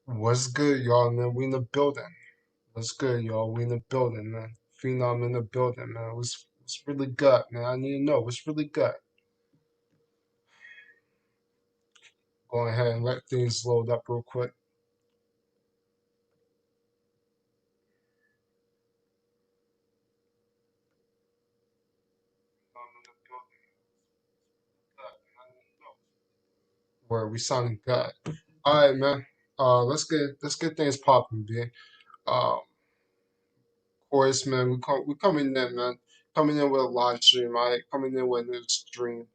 What's good, y'all, man? We in the building. What's good, y'all? We in the building, man. Phenom in the building, man. What's really good, man? I need to know what's really good. Go ahead and let things load up real quick. Phenom in the building. Good, man. I need to know. Where we sounding good. All right, man. Let's get things popping, B. Of course, man. We coming in, man. Coming in with a live stream, all right? Coming in with a new stream.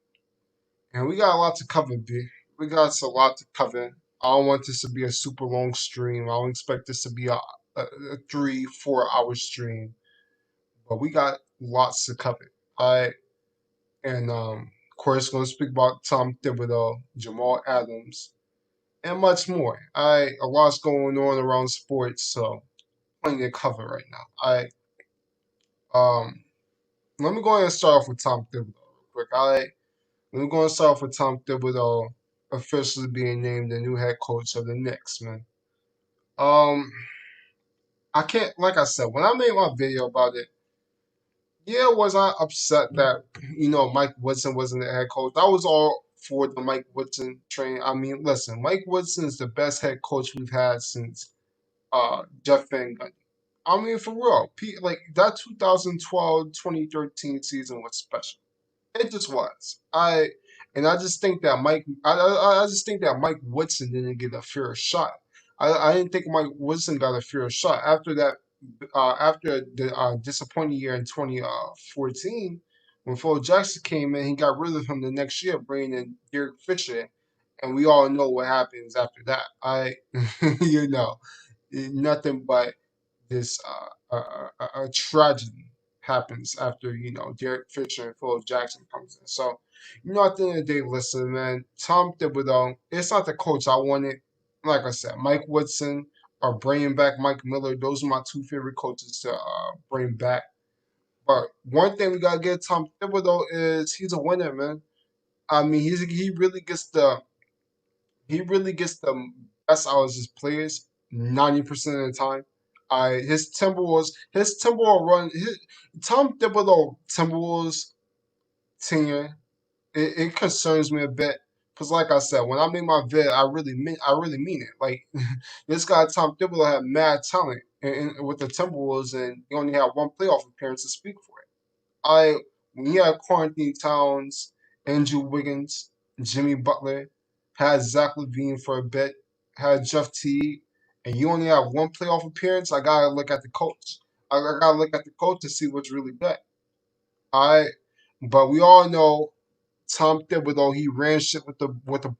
And we got a lot to cover, B. We got a lot to cover. I don't want this to be a super long stream. I don't expect this to be a 3, 4 hour stream. But we got lots to cover. Alright. And of course gonna speak about Tom Thibodeau, Jamal Adams, and much more. Alright. A lot's going on around sports, so plenty to cover right now. Alright. Um Let me go ahead and start off with Tom Thibodeau real quick. Alright. We're going to start off with Tom Thibodeau officially being named the new head coach of the Knicks, man. Um, I can't, like I said, when I made my video about it, yeah, was I upset that, Mike Woodson wasn't the head coach? I was all for the Mike Woodson train. I mean, listen, Mike Woodson is the best head coach we've had since Jeff Van Gundy. I mean, for real, like that 2012-2013 season was special. It just was. I just think that I just think that Mike Woodson didn't get a fair shot. I didn't think Mike Woodson got a fair shot after that. After the disappointing year in 2014, when Phil Jackson came in, he got rid of him the next year, bringing in Derek Fisher, and we all know what happens after that. You know, nothing but this a tragedy happens after Derek Fisher and Phil Jackson comes in. So at the end of the day, listen, man, Tom Thibodeau, it's not the coach I wanted. Like I said, Mike Woodson or bringing back Mike Miller, those are my two favorite coaches to bring back. But one thing we gotta get Tom Thibodeau is he's a winner, man. I mean, he really gets the best out of his players 90% of the time. His Timberwolves run, Tom Thibodeau Timberwolves tenure, it concerns me a bit. Cause like I said, when I make my vid, I really mean it. Like this guy Tom Thibodeau had mad talent with the Timberwolves, and he only had one playoff appearance to speak for it. I When he had Quarantine Towns, Andrew Wiggins, Jimmy Butler, had Zach Levine for a bit, had Jeff Teague, and you only have one playoff appearance, I gotta look at the coach. I gotta look at the coach to see what's really good. I But we all know Tom Thibodeau, he ran shit with the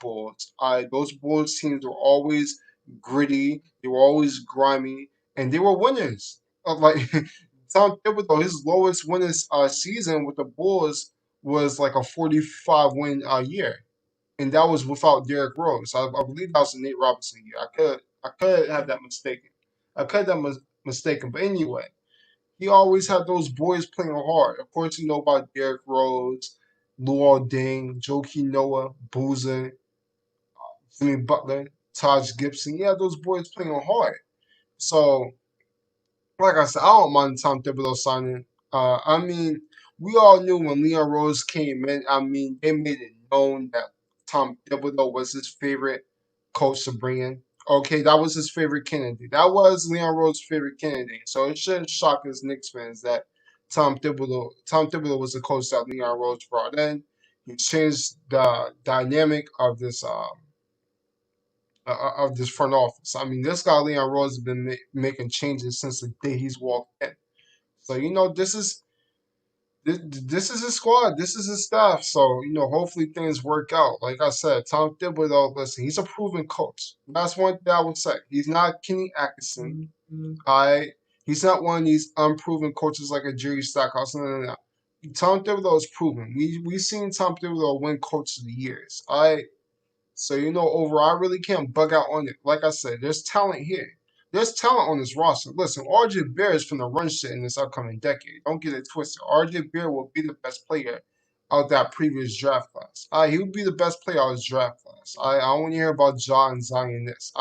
Bulls. Those Bulls teams were always gritty, they were always grimy, and they were winners. Like Tom Thibodeau, his lowest winners season with the Bulls was like a 45 win year, and that was without Derrick Rose. I believe that was the Nate Robinson year. I could have that mistaken. I could have that mistaken, but anyway. He always had those boys playing hard. Of course, you know about Derrick Rose, Luol Deng, Joakim Noah, Boozer, Jimmy Butler, Taj Gibson. Yeah, those boys playing hard. So, like I said, I don't mind Tom Thibodeau signing. I mean, we all knew when Leon Rose came in. I mean, they made it known that Tom Thibodeau was his favorite coach to bring in. Okay, that was his favorite candidate. That was Leon Rose's favorite candidate. So it shouldn't shock us Knicks fans that Tom Thibodeau was the coach that Leon Rose brought in. He changed the dynamic of this front office. I mean, this guy Leon Rose has been making changes since the day he's walked in. So this is his squad, this is his staff. So hopefully things work out. Like I said, Tom Thibodeau, listen, he's a proven coach. That's one thing I would say. He's not Kenny Atkinson. I He's not one of these unproven coaches like a Jerry Stackhouse. No, no, no. Tom Thibodeau is proven. We've seen Tom Thibodeau win Coach of the Years. So overall, I really can't bug out on it. Like I said, there's talent here. There's talent on this roster. Listen, RJ Bear is from the run shit in this upcoming decade. Don't get it twisted. RJ Bear will be the best player out that previous draft class. He would be the best player out of his draft class. I want to hear about Ja and Zion this.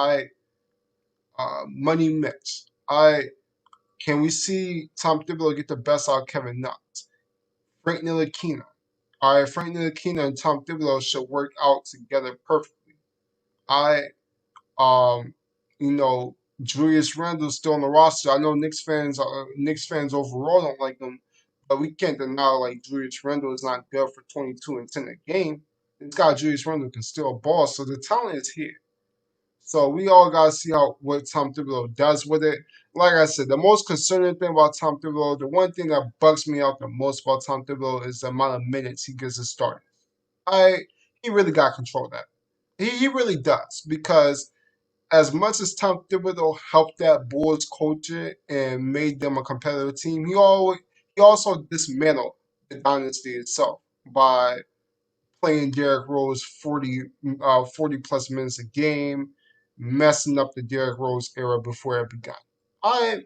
money mix. I Can we see Tom Thibodeau get the best out of Kevin Knox? Frank Ntilikina. All right, Frank Ntilikina and Tom Thibodeau should work out together perfectly. I um, you know, Julius Randle's still on the roster. I know Knicks fans overall don't like him, but we can't deny like Julius Randle is not good for 22 and 10 a game. This guy Julius Randle can still ball, so the talent is here. So we all gotta see how what Tom Thibodeau does with it. Like I said, the most concerning thing about Tom Thibodeau, the one thing that bugs me out the most about Tom Thibodeau is the amount of minutes he gives his starters. I He really got control of that. He really does because as much as Tom Thibodeau helped that Bulls culture and made them a competitive team, he also dismantled the dynasty itself by playing Derrick Rose 40 plus minutes a game, messing up the Derrick Rose era before it began. I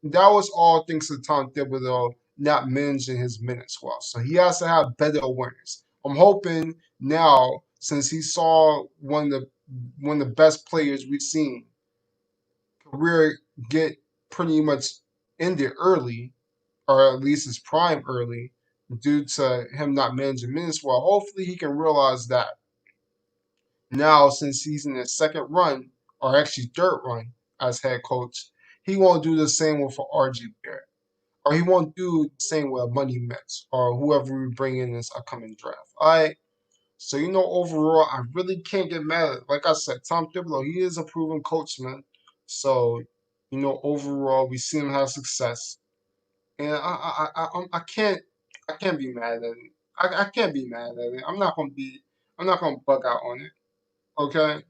That was all thanks to Tom Thibodeau not managing his minutes well. So he has to have better awareness. I'm hoping now, since he saw one of the best players we've seen career get pretty much ended early, or at least his prime early, due to him not managing minutes well. Hopefully he can realize that now, since he's in his second run, or actually third run as head coach, he won't do the same with RG Barrett, or he won't do the same with Money Mets, or whoever we bring in this upcoming draft. All right. So overall, I really can't get mad at it. Like I said, Tom Thibodeau, he is a proven coach, man. So, overall, we see him have success, and I can't be mad at it. I can't be mad at it. I'm not gonna bug out on it. Okay.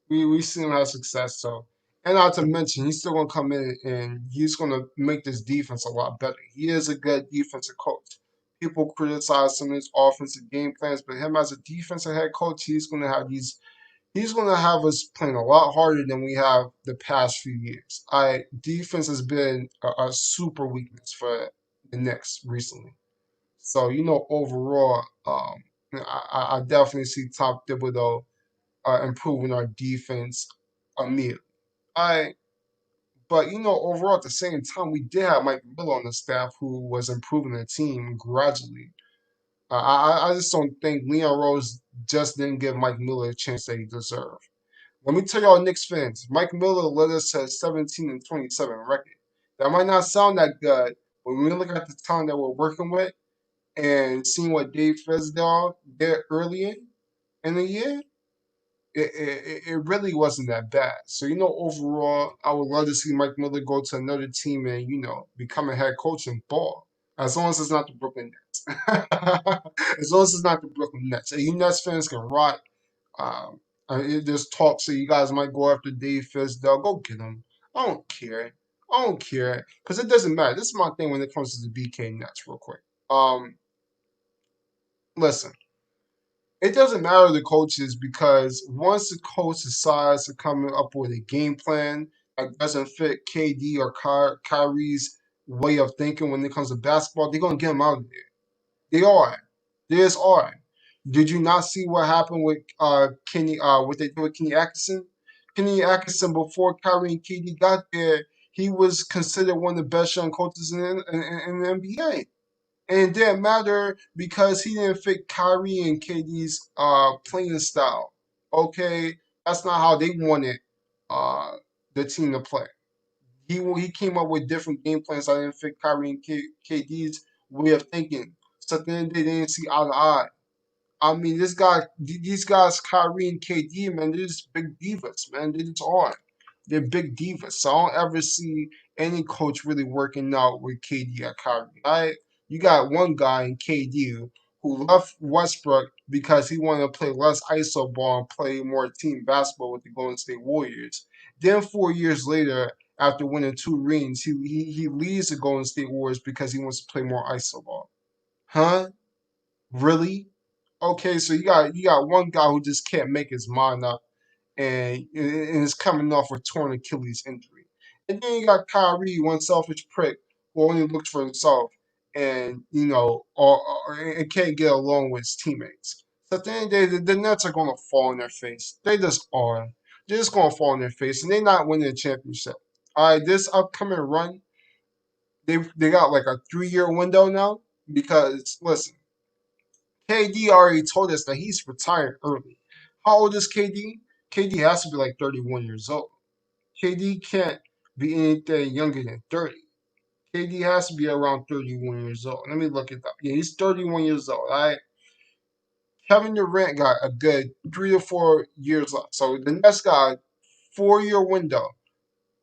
We see him have success. So, and not to mention, he's still gonna come in and he's gonna make this defense a lot better. He is a good defensive coach. People criticize some of his offensive game plans, but him as a defensive head coach, he's gonna have us playing a lot harder than we have the past few years. Defense has been a super weakness for the Knicks recently. So overall, I definitely see Tom Thibodeau improving our defense immediately. I But overall at the same time, we did have Mike Miller on the staff who was improving the team gradually. I just don't think Leon Rose just didn't give Mike Miller a chance that he deserved. Let me tell y'all Knicks fans, Mike Miller led us to a 17 and 27 record. That might not sound that good, but when we look at the talent that we're working with and seeing what Dave Fizdale did early in the year, it really wasn't that bad. So, overall, I would love to see Mike Miller go to another team and, become a head coach and ball. As long as it's not the Brooklyn Nets. As long as it's not the Brooklyn Nets. And you Nets fans can rot. There's talk, so you guys might go after Dave Fizdale. Go get him. I don't care. I don't care. Because it doesn't matter. This is my thing when it comes to the BK Nets, real quick. Listen. It doesn't matter the coaches because once the coach decides to come up with a game plan that doesn't fit KD or Kyrie's way of thinking when it comes to basketball, they're gonna get them out of there. They are. They just are. Did you not see what happened with Kenny? What they did with Kenny Atkinson? Kenny Atkinson before Kyrie and KD got there, he was considered one of the best young coaches in the NBA. And it didn't matter because he didn't fit Kyrie and KD's playing style. Okay, that's not how they wanted uh, the team to play. He came up with different game plans that didn't fit Kyrie and KD's way of thinking. So then they didn't see eye to eye. I mean, these guys, Kyrie and KD, man, they're just big divas, man. They just are. They're big divas. So I don't ever see any coach really working out with KD or Kyrie. You got one guy in KD who left Westbrook because he wanted to play less ISO ball and play more team basketball with the Golden State Warriors. Then 4 years later, after winning two rings, he leaves the Golden State Warriors because he wants to play more ISO ball. Huh? Really? Okay, so you got one guy who just can't make his mind up and is coming off a torn Achilles injury. And then you got Kyrie, one selfish prick who only looks for himself and and can't get along with his teammates. So at the end of the day, the Nets are gonna fall on their face. They just are. they're just gonna fall in their face, and they're not winning a championship. All right, this upcoming run, they got like a 3 year window now because listen, KD already told us that he's retired early. How old is KD? KD has to be like 31 years old. KD can't be anything younger than 30. KD has to be around 31 years old. Let me look it up. Yeah, he's 31 years old. All right. Kevin Durant got a good 3 to 4 years left. So the next guy, 4 year window.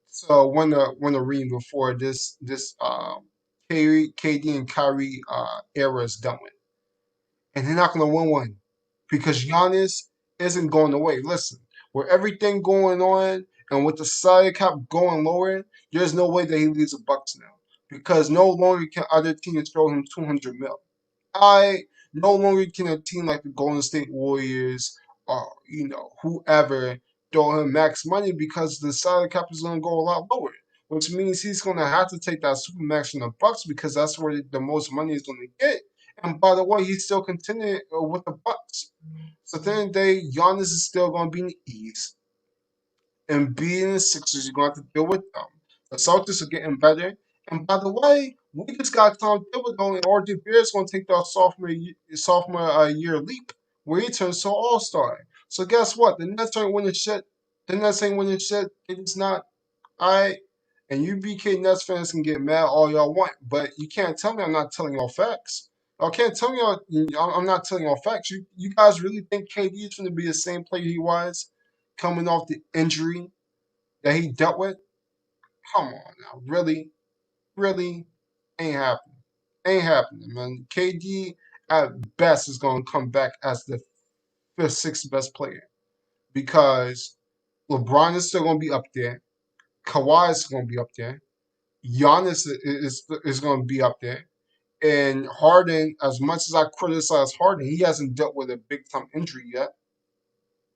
So win the ring before this KD and Kyrie era is done with, and they're not gonna win one because Giannis isn't going away. Listen, with everything going on and with the salary cap going lower, there's no way that he leaves the Bucks now because no longer can other teams throw him 200 mil. I no longer can a team like the Golden State Warriors or whoever throw him max money because the salary cap is going to go a lot lower, which means he's going to have to take that super max from the Bucks because that's where the most money is going to get. And by the way, he's still continuing with the Bucks. So at the end of the day, Giannis is still going to be in the East, and being the Sixers, you're going to have to deal with them. The Celtics are getting better. And by the way, we just got Tom Thibodeau, and RJ Bear's going to take that sophomore year leap where he turns to All Star. So guess what? The Nets ain't winning shit. The Nets ain't winning shit. It's not. All right. And you BK Nets fans can get mad all y'all want, but you can't tell me I'm not telling y'all facts. I can't tell me I'm not telling y'all facts. You guys really think KD is going to be the same player he was coming off the injury that he dealt with? Come on now, really, really, ain't happening. Ain't happening, man. KD at best is gonna come back as the fifth, sixth best player because LeBron is still gonna be up there. Kawhi is gonna be up there. Giannis is gonna be up there. And Harden, as much as I criticize Harden, he hasn't dealt with a big time injury yet.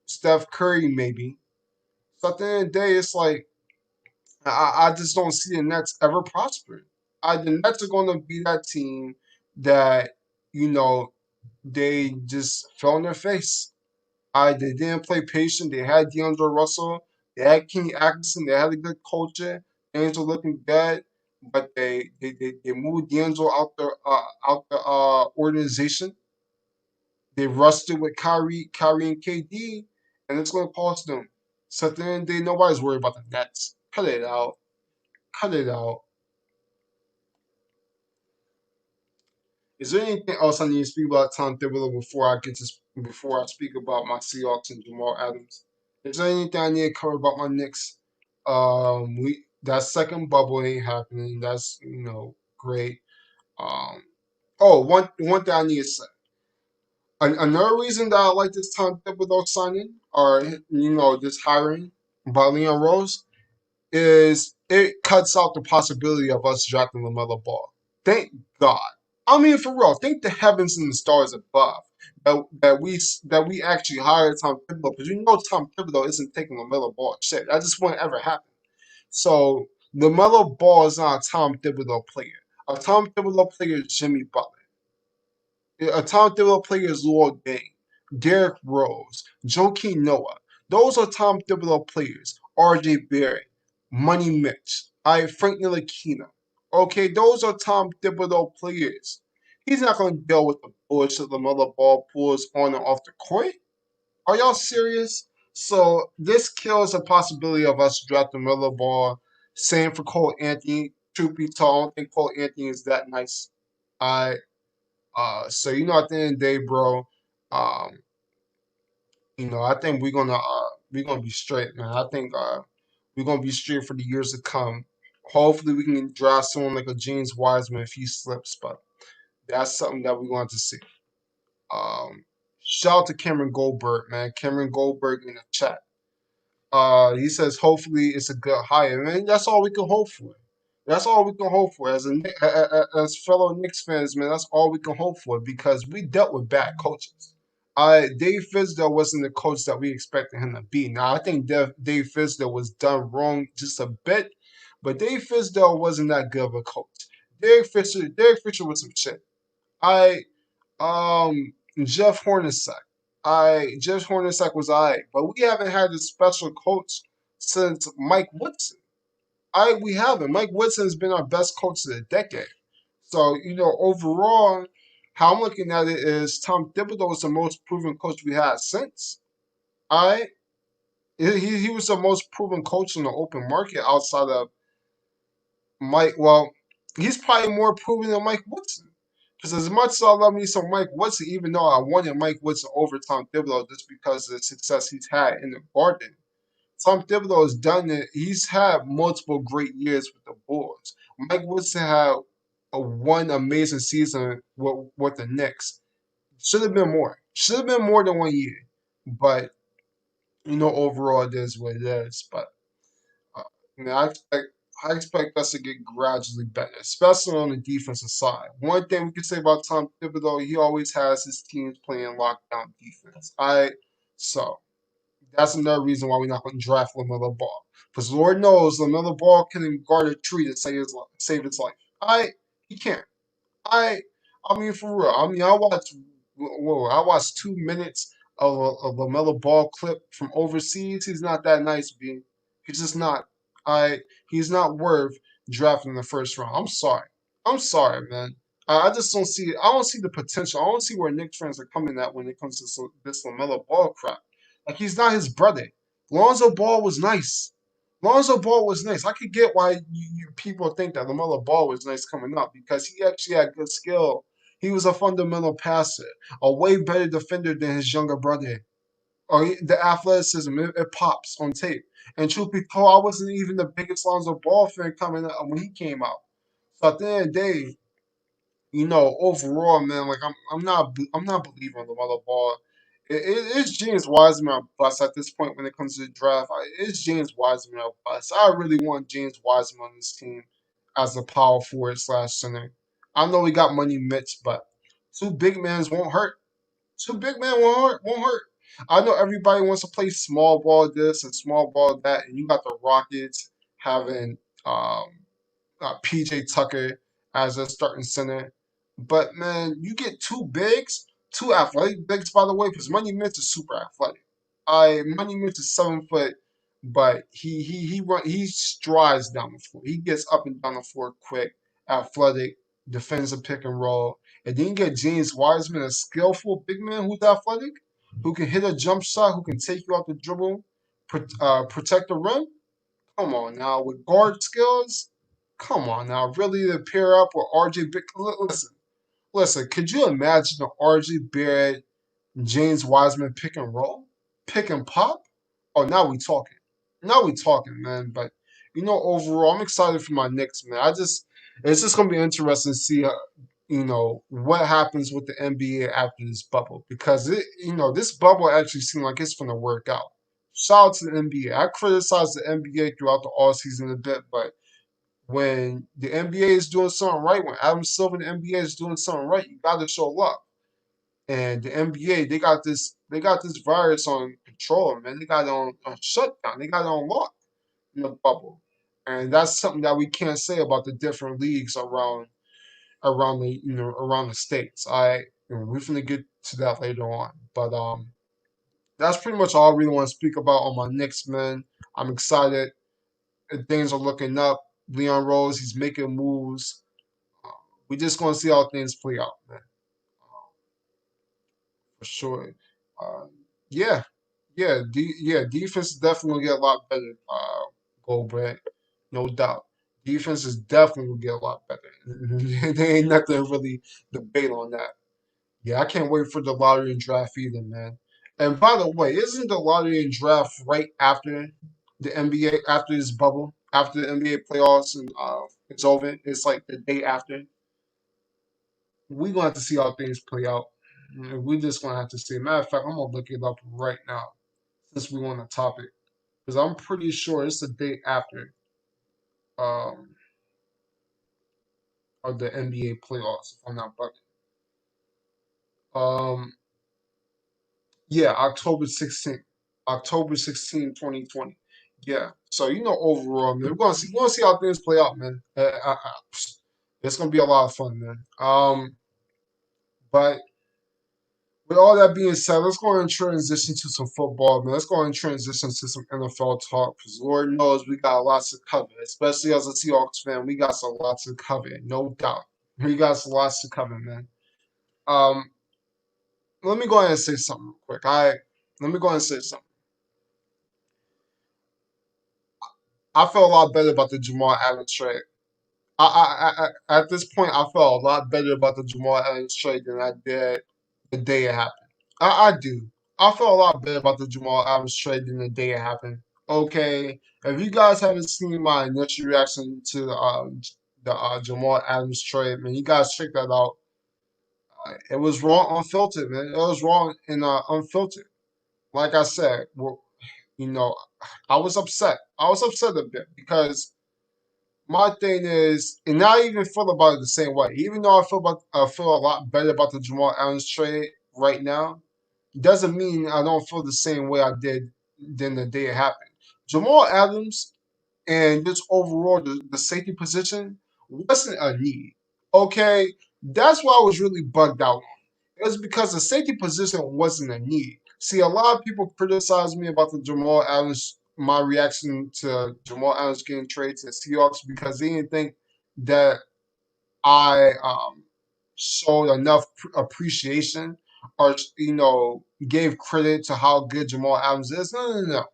Steph Curry, maybe. So at the end of the day, it's like I just don't see the Nets ever prospering. The Nets are going to be that team that you know they just fell on their face. They didn't play patient. They had DeAndre Russell. They had King Atkinson. They had a good culture. Things were looking good, but they moved D'Angelo out the organization. They rushed it with Kyrie and KD, and it's going to cost them. So at the end of the day, nobody's worried about the Nets. Cut it out. Cut it out. Is there anything else I need to speak about Tom Thibodeau before I speak about my Seahawks and Jamal Adams? Is there anything I need to cover about my Knicks? We that second bubble ain't happening. That's great. Um, one thing I need to say. Another reason that I like this Tom Thibodeau signing or this hiring by Leon Rose is it cuts out the possibility of us drafting LaMelo Ball. Thank God. I mean, for real, thank the heavens and the stars above that we actually hired Tom Thibodeau because Tom Thibodeau isn't taking LaMelo Ball shit. That just won't ever happen. So LaMelo Ball is not a Tom Thibodeau player. A Tom Thibodeau player is Jimmy Butler. A Tom Thibodeau player is Lord Dane, Derrick Rose, Joakim Noah. Those are Tom Thibodeau players. RJ Barrett, Money Mitch, Frank Ntilikina. Okay, those are Tom Thibodeau players. He's not going to deal with the bullshit LaMelo Ball pulls on and off the court. Are y'all serious? So this kills the possibility of us drafting Melo Ball. Same for Cole Anthony. Truth be told, I don't think Cole Anthony is that nice. I so at the end of the day, bro, um, I think we're gonna be straight, man. I think we're gonna be straight for the years to come. Hopefully, we can draft someone like a James Wiseman if he slips, but that's something that we want to see. Um, Shout out to Cameron Goldberg, man. Cameron Goldberg in the chat. He says hopefully it's a good hire, man. That's all we can hope for. That's all we can hope for as fellow Knicks fans, man. That's all we can hope for because we dealt with bad coaches. Dave Fizdale wasn't the coach that we expected him to be. Now I think Dave Fizdale was done wrong just a bit, but Dave Fizdale wasn't that good of a coach. Derek Fisher was some shit. I Jeff Hornacek. I Jeff Hornacek was alright, but we haven't had a special coach since Mike Woodson. We haven't. Mike Woodson's been our best coach of the decade. So, overall, how I'm looking at it is Tom Thibodeau is the most proven coach we had since. I he was the most proven coach in the open market outside of Mike. Well, he's probably more proven than Mike Woodson. Because as much as I love me some Mike Woodson, even though I wanted Mike Woodson over Tom Thibodeau just because of the success he's had in the garden, Tom Thibodeau has done it. He's had multiple great years with the Bulls. Mike Woodson had a one amazing season with the Knicks. Should have been more. Should have been more than 1 year. But overall, it is what it is. But uh, I expect us to get gradually better, especially on the defensive side. One thing we can say about Tom Thibodeau, he always has his teams playing lockdown defense. So that's another reason why we're not going to draft LaMelo Ball. Because Lord knows LaMelo Ball can guard a tree to save his life. He can't. I I mean for real. I mean I watched 2 minutes of a Melo Ball clip from overseas. He's not that nice, B. He's just not. I he's not worth drafting in the first round. I'm sorry. I'm sorry, man. I just don't see. I don't see the potential. I don't see where Knicks fans are coming at when it comes to this Lamelo Ball crap. Like he's not his brother. Lonzo Ball was nice. Lonzo Ball was nice. I could get why you people think that LaMelo Ball was nice coming up because he actually had good skill. He was a fundamental passer, a way better defender than his younger brother. The athleticism, it pops on tape. And truth be told, I wasn't even the biggest Lonzo Ball fan coming up when he came out. So at the end of the day, overall, man, like I'm not believing in LaMelo Ball. It's James Wiseman a bust at this point when it comes to the draft. It's James Wiseman a bust. I really want James Wiseman on this team as a power forward slash center. I know we got money Mitch, but two big mans won't hurt. Two big men won't hurt. I know everybody wants to play small ball this and small ball that, and you got the Rockets having um PJ Tucker as a starting center. But man, you get two bigs, two athletic bigs, by the way, because Money Mitch is super athletic. Money Mitch is 7 foot, but he strides down the floor. He gets up and down the floor quick, athletic, defends a pick and roll. And then you get James Wiseman, a skillful big man who's athletic, who can hit a jump shot, who can take you out the dribble, protect the rim. Come on now, with guard skills. Come on now, really to pair up with RJ. Listen. Could you imagine the RJ Barrett, James Wiseman pick and roll, pick and pop? Oh, now we talking. Now we talking, man. But overall, I'm excited for my Knicks, man. It's just gonna be interesting to see, what happens with the NBA after this bubble because this bubble actually seems like it's gonna work out. Shout out to the NBA. I criticize the NBA throughout the all season a bit, but when the NBA is doing something right, when Adam Silver and the NBA is doing something right, you got to show love. And the NBA, they got this virus on control, man. They got it on shutdown. They got it on lock in the bubble, and that's something that we can't say about the different leagues around the states. We're gonna get to that later on, but that's pretty much all I really want to speak about on my Knicks, man. I'm excited. Things are looking up. Leon Rose, he's making moves. Uh, we just gonna see how things play out, man. For sure. Uh, yeah, yeah. Defense is definitely gonna get a lot better. Goldberg, no doubt. Defense is definitely gonna get a lot better. There ain't nothing to really debate on that. Yeah, I can't wait for the lottery and draft either, man. And by the way, isn't the lottery and draft right after the NBA, after this bubble, after the NBA playoffs and it's over? It's like the day after. We're gonna have to see how things play out. We just gonna have to see. Matter of fact, I'm gonna look it up right now since we on the topic because I'm pretty sure it's the day after um of the NBA playoffs. If I'm not bugging. Um, Yeah, October 16th. October 16th, 2020. Yeah. So overall, man, we're gonna see how things play out, man. It's gonna be a lot of fun, man. But With all that being said, let's go and transition to some football, man. Let's go and transition to some NFL talk because Lord knows we got lots to cover, especially as a Seahawks fan. We got some lots to cover, no doubt. We got some lots to cover, man. Um, Let me go ahead and say something real quick. Let me go ahead and say something. I feel a lot better about the Jamal Adams trade. At this point, I felt a lot better about the Jamal Adams trade than I did the day it happened. I do. I feel a lot better about the Jamal Adams trade than the day it happened. Okay, if you guys haven't seen my initial reaction to the Jamal Adams trade, man, you guys check that out. It was wrong, unfiltered, man. It was wrong and unfiltered. Like I said, well, you know, I was upset. I was upset a bit because my thing is, and I even feel about it the same way. Even though I feel a lot better about the Jamal Adams trade right now, doesn't mean I don't feel the same way I did than the day it happened. Jamal Adams and just overall the safety position wasn't a need. Okay, that's why I was really bugged out on. It was because the safety position wasn't a need. See, a lot of people criticize me about the Jamal Adams, my reaction to Jamal Adams getting traded to the Seahawks because they didn't think that I showed enough appreciation or gave credit to how good Jamal Adams is. No, no, no, no.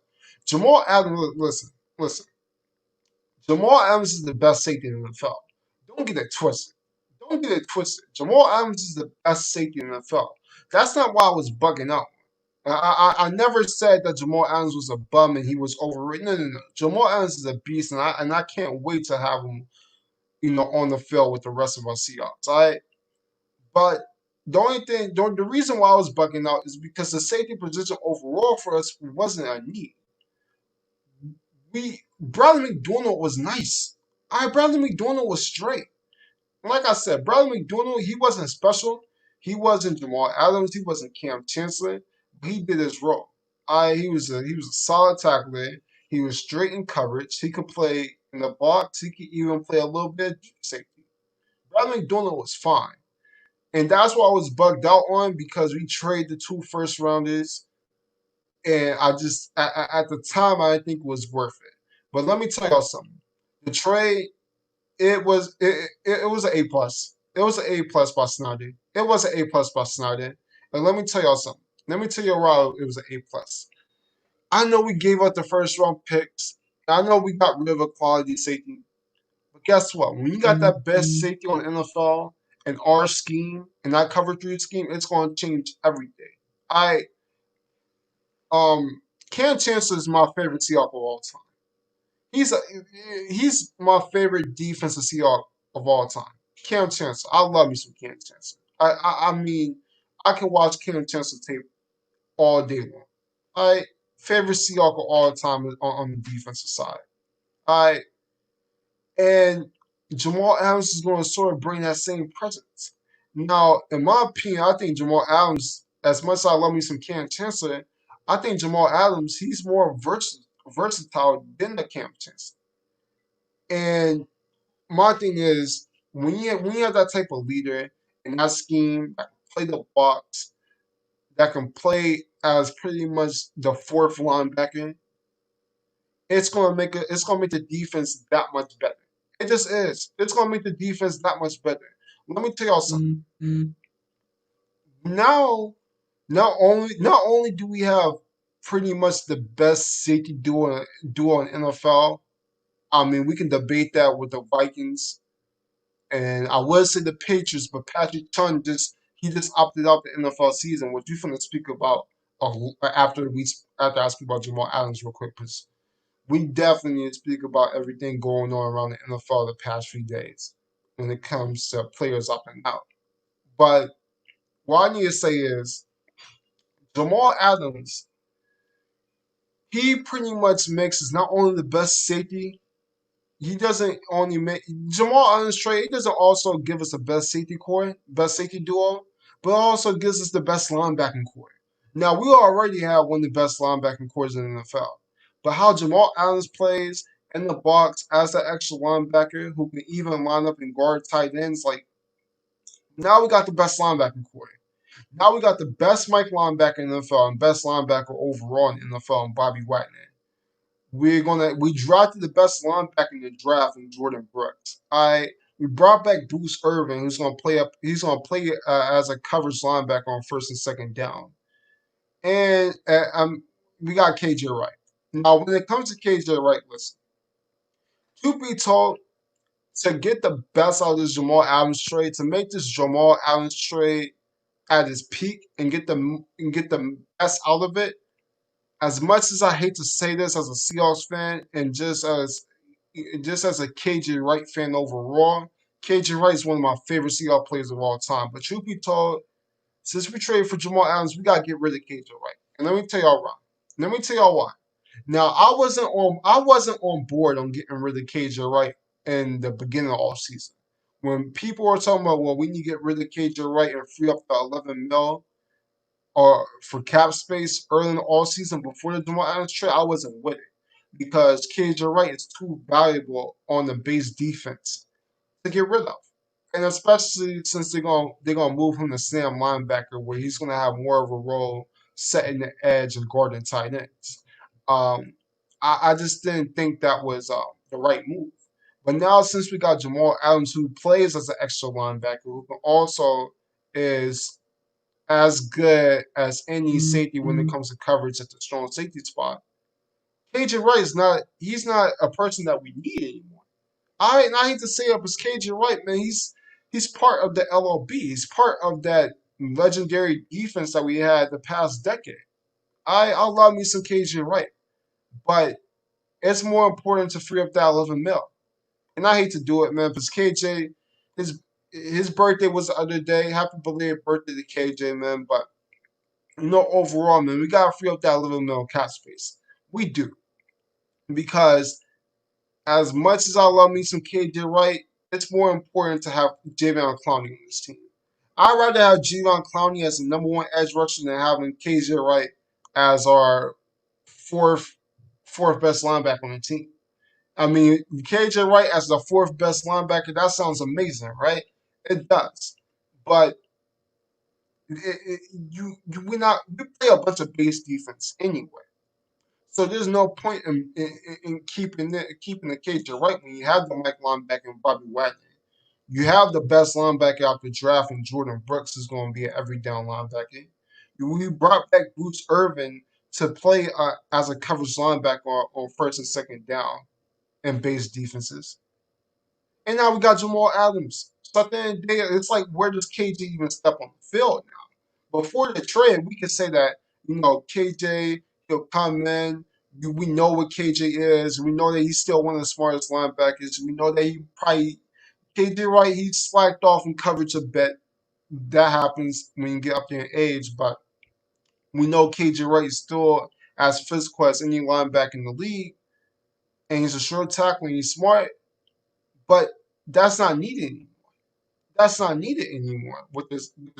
Jamal Adams, listen, listen. Jamal Adams is the best safety in the NFL. Don't get it twisted. Don't get it twisted. Jamal Adams is the best safety in the NFL. That's not why I was bugging out. I never said that Jamal Adams was a bum and he was overrated. No, no, no. Jamal Adams is a beast, and I can't wait to have him, on the field with the rest of our Seahawks. All right, but the only thing, the reason why I was bugging out is because the safety position overall for us wasn't a need. Bradley McDonald was nice. All right, Bradley McDonald was straight. Like I said, Bradley McDonald, he wasn't special. He wasn't Jamal Adams. He wasn't Cam Chancellor. But he did his role. He was a solid tackler. He was straight in coverage. He could play in the box. He could even play a little bit of safety. Bradley McDonald was fine. And that's what I was bugged out on because we traded the two first rounders. And I just, at the time, I didn't think it was worth it. But let me tell y'all something. The trade, it was an A plus. It was an A plus by Snyder. It was an A plus by Snyder. And let me tell y'all something. Let me tell you why it was an A plus. I know we gave up the first round picks. I know we got rid of a quality safety. But guess what? When you got that best safety on the NFL and our scheme and that cover three scheme, it's going to change everything. I Cam Chancellor is my favorite Seahawk of all time. He's a, he's my favorite defensive Seahawk of all time. Cam Chancellor. I love me some Cam Chancellor. I mean, I can watch Cam Chancellor tape all day long. All right. Favorite Seahawk of all time on the defensive side. All right. And Jamal Adams is going to sort of bring that same presence. Now, in my opinion, I think Jamal Adams, as much as I love me some Cam Chancellor, I think Jamal Adams, he's more versatile than the Cam Chancellor. And my thing is, when you have that type of leader in that scheme that can play the box, that can play as pretty much the fourth linebacker, it's gonna make the defense that much better. It just is. It's gonna make the defense that much better. Let me tell y'all something. Now, not only do we have pretty much the best safety duo in NFL. I mean, we can debate that with the Vikings, and I would say the Patriots, but Patrick Chung just opted out the NFL season, which we're gonna speak about after I speak about Jamal Adams real quick, because we definitely need to speak about everything going on around the NFL the past few days when it comes to players up and out. But what I need to say is Jamal Adams, he pretty much mixes not only the best safety, he doesn't only make Jamal Adams trade, he doesn't also give us the best safety core, best safety duo, but also gives us the best linebacking core. Now we already have one of the best linebacking cores in the NFL. But how Jamal Adams plays in the box as an extra linebacker who can even line up and guard tight ends, like now we got the best linebacking core. Now we got the best Mike linebacker in the NFL and best linebacker overall in the NFL, and Bobby Wagner. We drafted the best linebacker in the draft in Jordan Brooks. We brought back Bruce Irvin, who's gonna play up. He's gonna play as a coverage linebacker on first and second down. And we got KJ Wright. Now, when it comes to KJ Wright, listen, to be told, to get the best out of this Jamal Adams trade, to make this Jamal Adams trade at its peak and get the best out of it. As much as I hate to say this as a Seahawks fan and just as a KJ Wright fan overall, KJ Wright is one of my favorite Seahawks players of all time. But truth be told, since we traded for Jamal Adams, we gotta get rid of KJ Wright. And let me tell y'all why. Let me tell y'all why. Now I wasn't on board on getting rid of KJ Wright in the beginning of all season. When people were talking about, well, we need to get rid of KJ Wright and free up the 11 mil or for cap space early in the all season before the Jamal Adams trade, I wasn't with it because KJ Wright is too valuable on the base defense to get rid of. And especially since they're gonna move him to Sam linebacker, where he's gonna have more of a role setting the edge and guarding tight ends. Um, I just didn't think that was the right move. But now since we got Jamal Adams, who plays as an extra linebacker, who also is as good as any safety when it comes to coverage at the strong safety spot, KJ Wright is not. He's not a person that we need anymore. I hate to say it, but KJ Wright, man, he's part of the LOB. He's part of that legendary defense that we had the past decade. I love me some KJ Wright, but it's more important to free up that 11 mil. And I hate to do it, man, because KJ, his his birthday was the other day. Happy belated birthday to KJ, man. But overall, man, we gotta free up that 11 mil cap space. We do because as much as I love me some KJ Wright, it's more important to have Javion Clowney on this team. I'd rather have Javion Clowney as the number one edge rusher than having KJ Wright as our fourth fourth best linebacker on the team. I mean, KJ Wright as the fourth best linebacker, that sounds amazing, right? It does. But we play a bunch of base defense anyway. So there's no point in keeping the KJ Wright when you have the Mike linebacker and Bobby Wagner. You have the best linebacker out the draft, and Jordan Brooks is going to be an every down linebacker. We brought back Bruce Irvin to play as a coverage linebacker on first and second down in base defenses. And now we got Jamal Adams. So at the end of the day, it's like, where does KJ even step on the field now? Before the trade, we could say that, KJ, he'll come in. We know what KJ is. We know that he's still one of the smartest linebackers. We know that KJ Wright, he slacked off in coverage a bit. That happens when you get up there in age, but we know KJ Wright is still as physical as any linebacker in the league, and he's a short tackle and he's smart, but that's not needed anymore. That's not needed anymore with the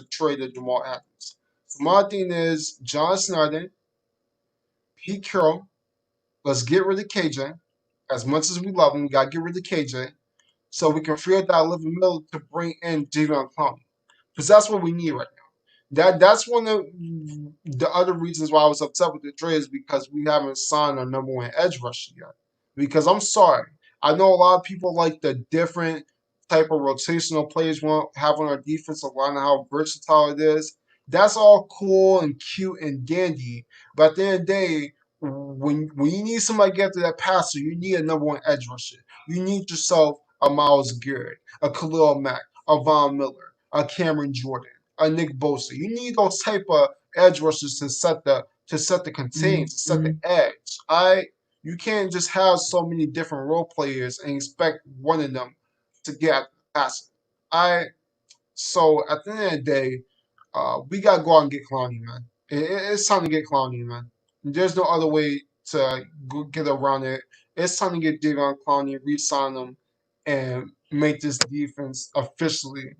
trade of Jamal Adams. So my thing is John Snyder, Pete Carroll, let's get rid of KJ. As much as we love him, we gotta get rid of KJ so we can free up that 11 mil to bring in Javion Clowney. Because that's what we need right now. That's one of the other reasons why I was upset with the trade is because we haven't signed our number one edge rusher yet. Because I'm sorry, I know a lot of people like the different type of rotational players we want have on our defensive line and how versatile it is. That's all cool and cute and dandy, but at the end of the day, when you need somebody to get to that passer, you need a number one edge rusher. You need yourself a Miles Garrett, a Khalil Mack, a Von Miller, a Cameron Jordan, a Nick Bosa. You need those type of edge rushers to set the contain, to set the edge. You can't just have so many different role players and expect one of them to get at the passer. I So at the end of the day, we gotta go out and get Clowney, man. It's time to get Clowney, man. There's no other way to get around it. It's time to get Davion Clowney, re-sign him, and make this defense officially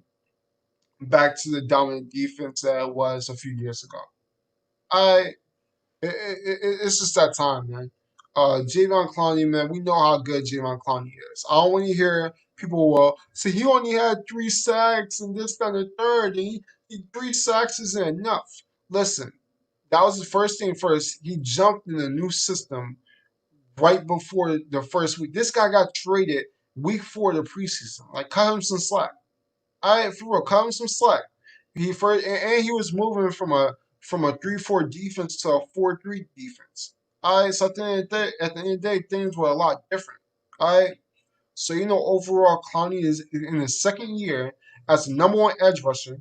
back to the dominant defense that it was a few years ago. I it's just that time, man. Javion Clowney, man, we know how good Javion Clowney is. I don't want to hear people, well, see, he only had 3 sacks and this, that, and the third, and Three sacks isn't enough. Listen, that was the first thing first. He jumped in a new system right before the first week. This guy got traded week 4 of the preseason. Like, cut him some slack. All right, for real, cut him some slack. He first and he was moving from a 3-4 defense to a 4-3 defense. All right, so at the end of the day, things were a lot different. All right, so overall, Clowney is in his second year as the number one edge rusher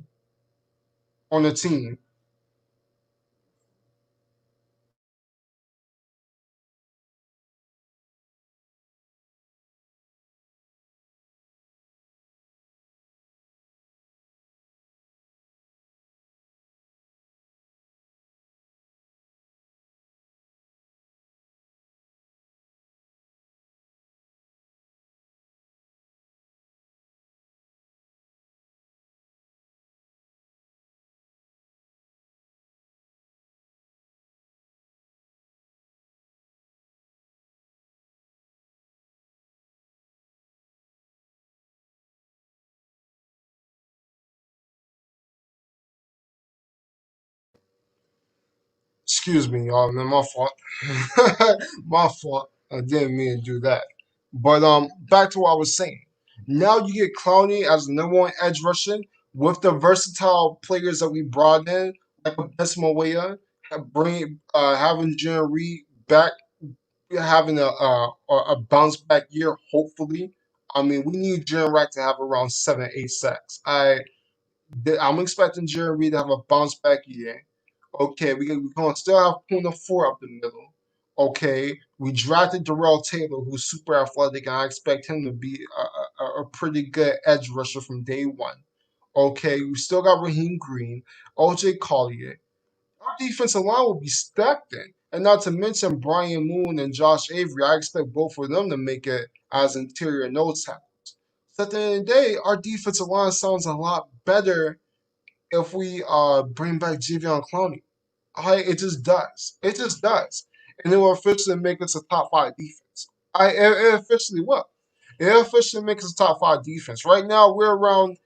on the team. Excuse me, y'all. Man, my fault. My fault. I didn't mean to do that. But back to what I was saying. Now you get Clowney as the number one edge rusher with the versatile players that we brought in, like a Besmawaya, having Jerry Reed back, having a bounce back year. Hopefully, I mean we need Jerry Reed to have around 7, 8 sacks. I'm expecting Jerry Reed to have a bounce back year. Okay, we're gonna still have Puna four up the middle. Okay, we drafted Darrell Taylor, who's super athletic, and I expect him to be a pretty good edge rusher from day one. Okay, we still got Raheem Green, OJ Collier. Our defensive line will be stacked in. And not to mention Brian Moon and Josh Avery. I expect both of them to make it as interior nose tackles. So at the end of the day, our defensive line sounds a lot better if we bring back Javion Clowney. It just does. It just does. And it will officially make us a top five defense. It officially will. It officially makes us a top five defense. Right now we're around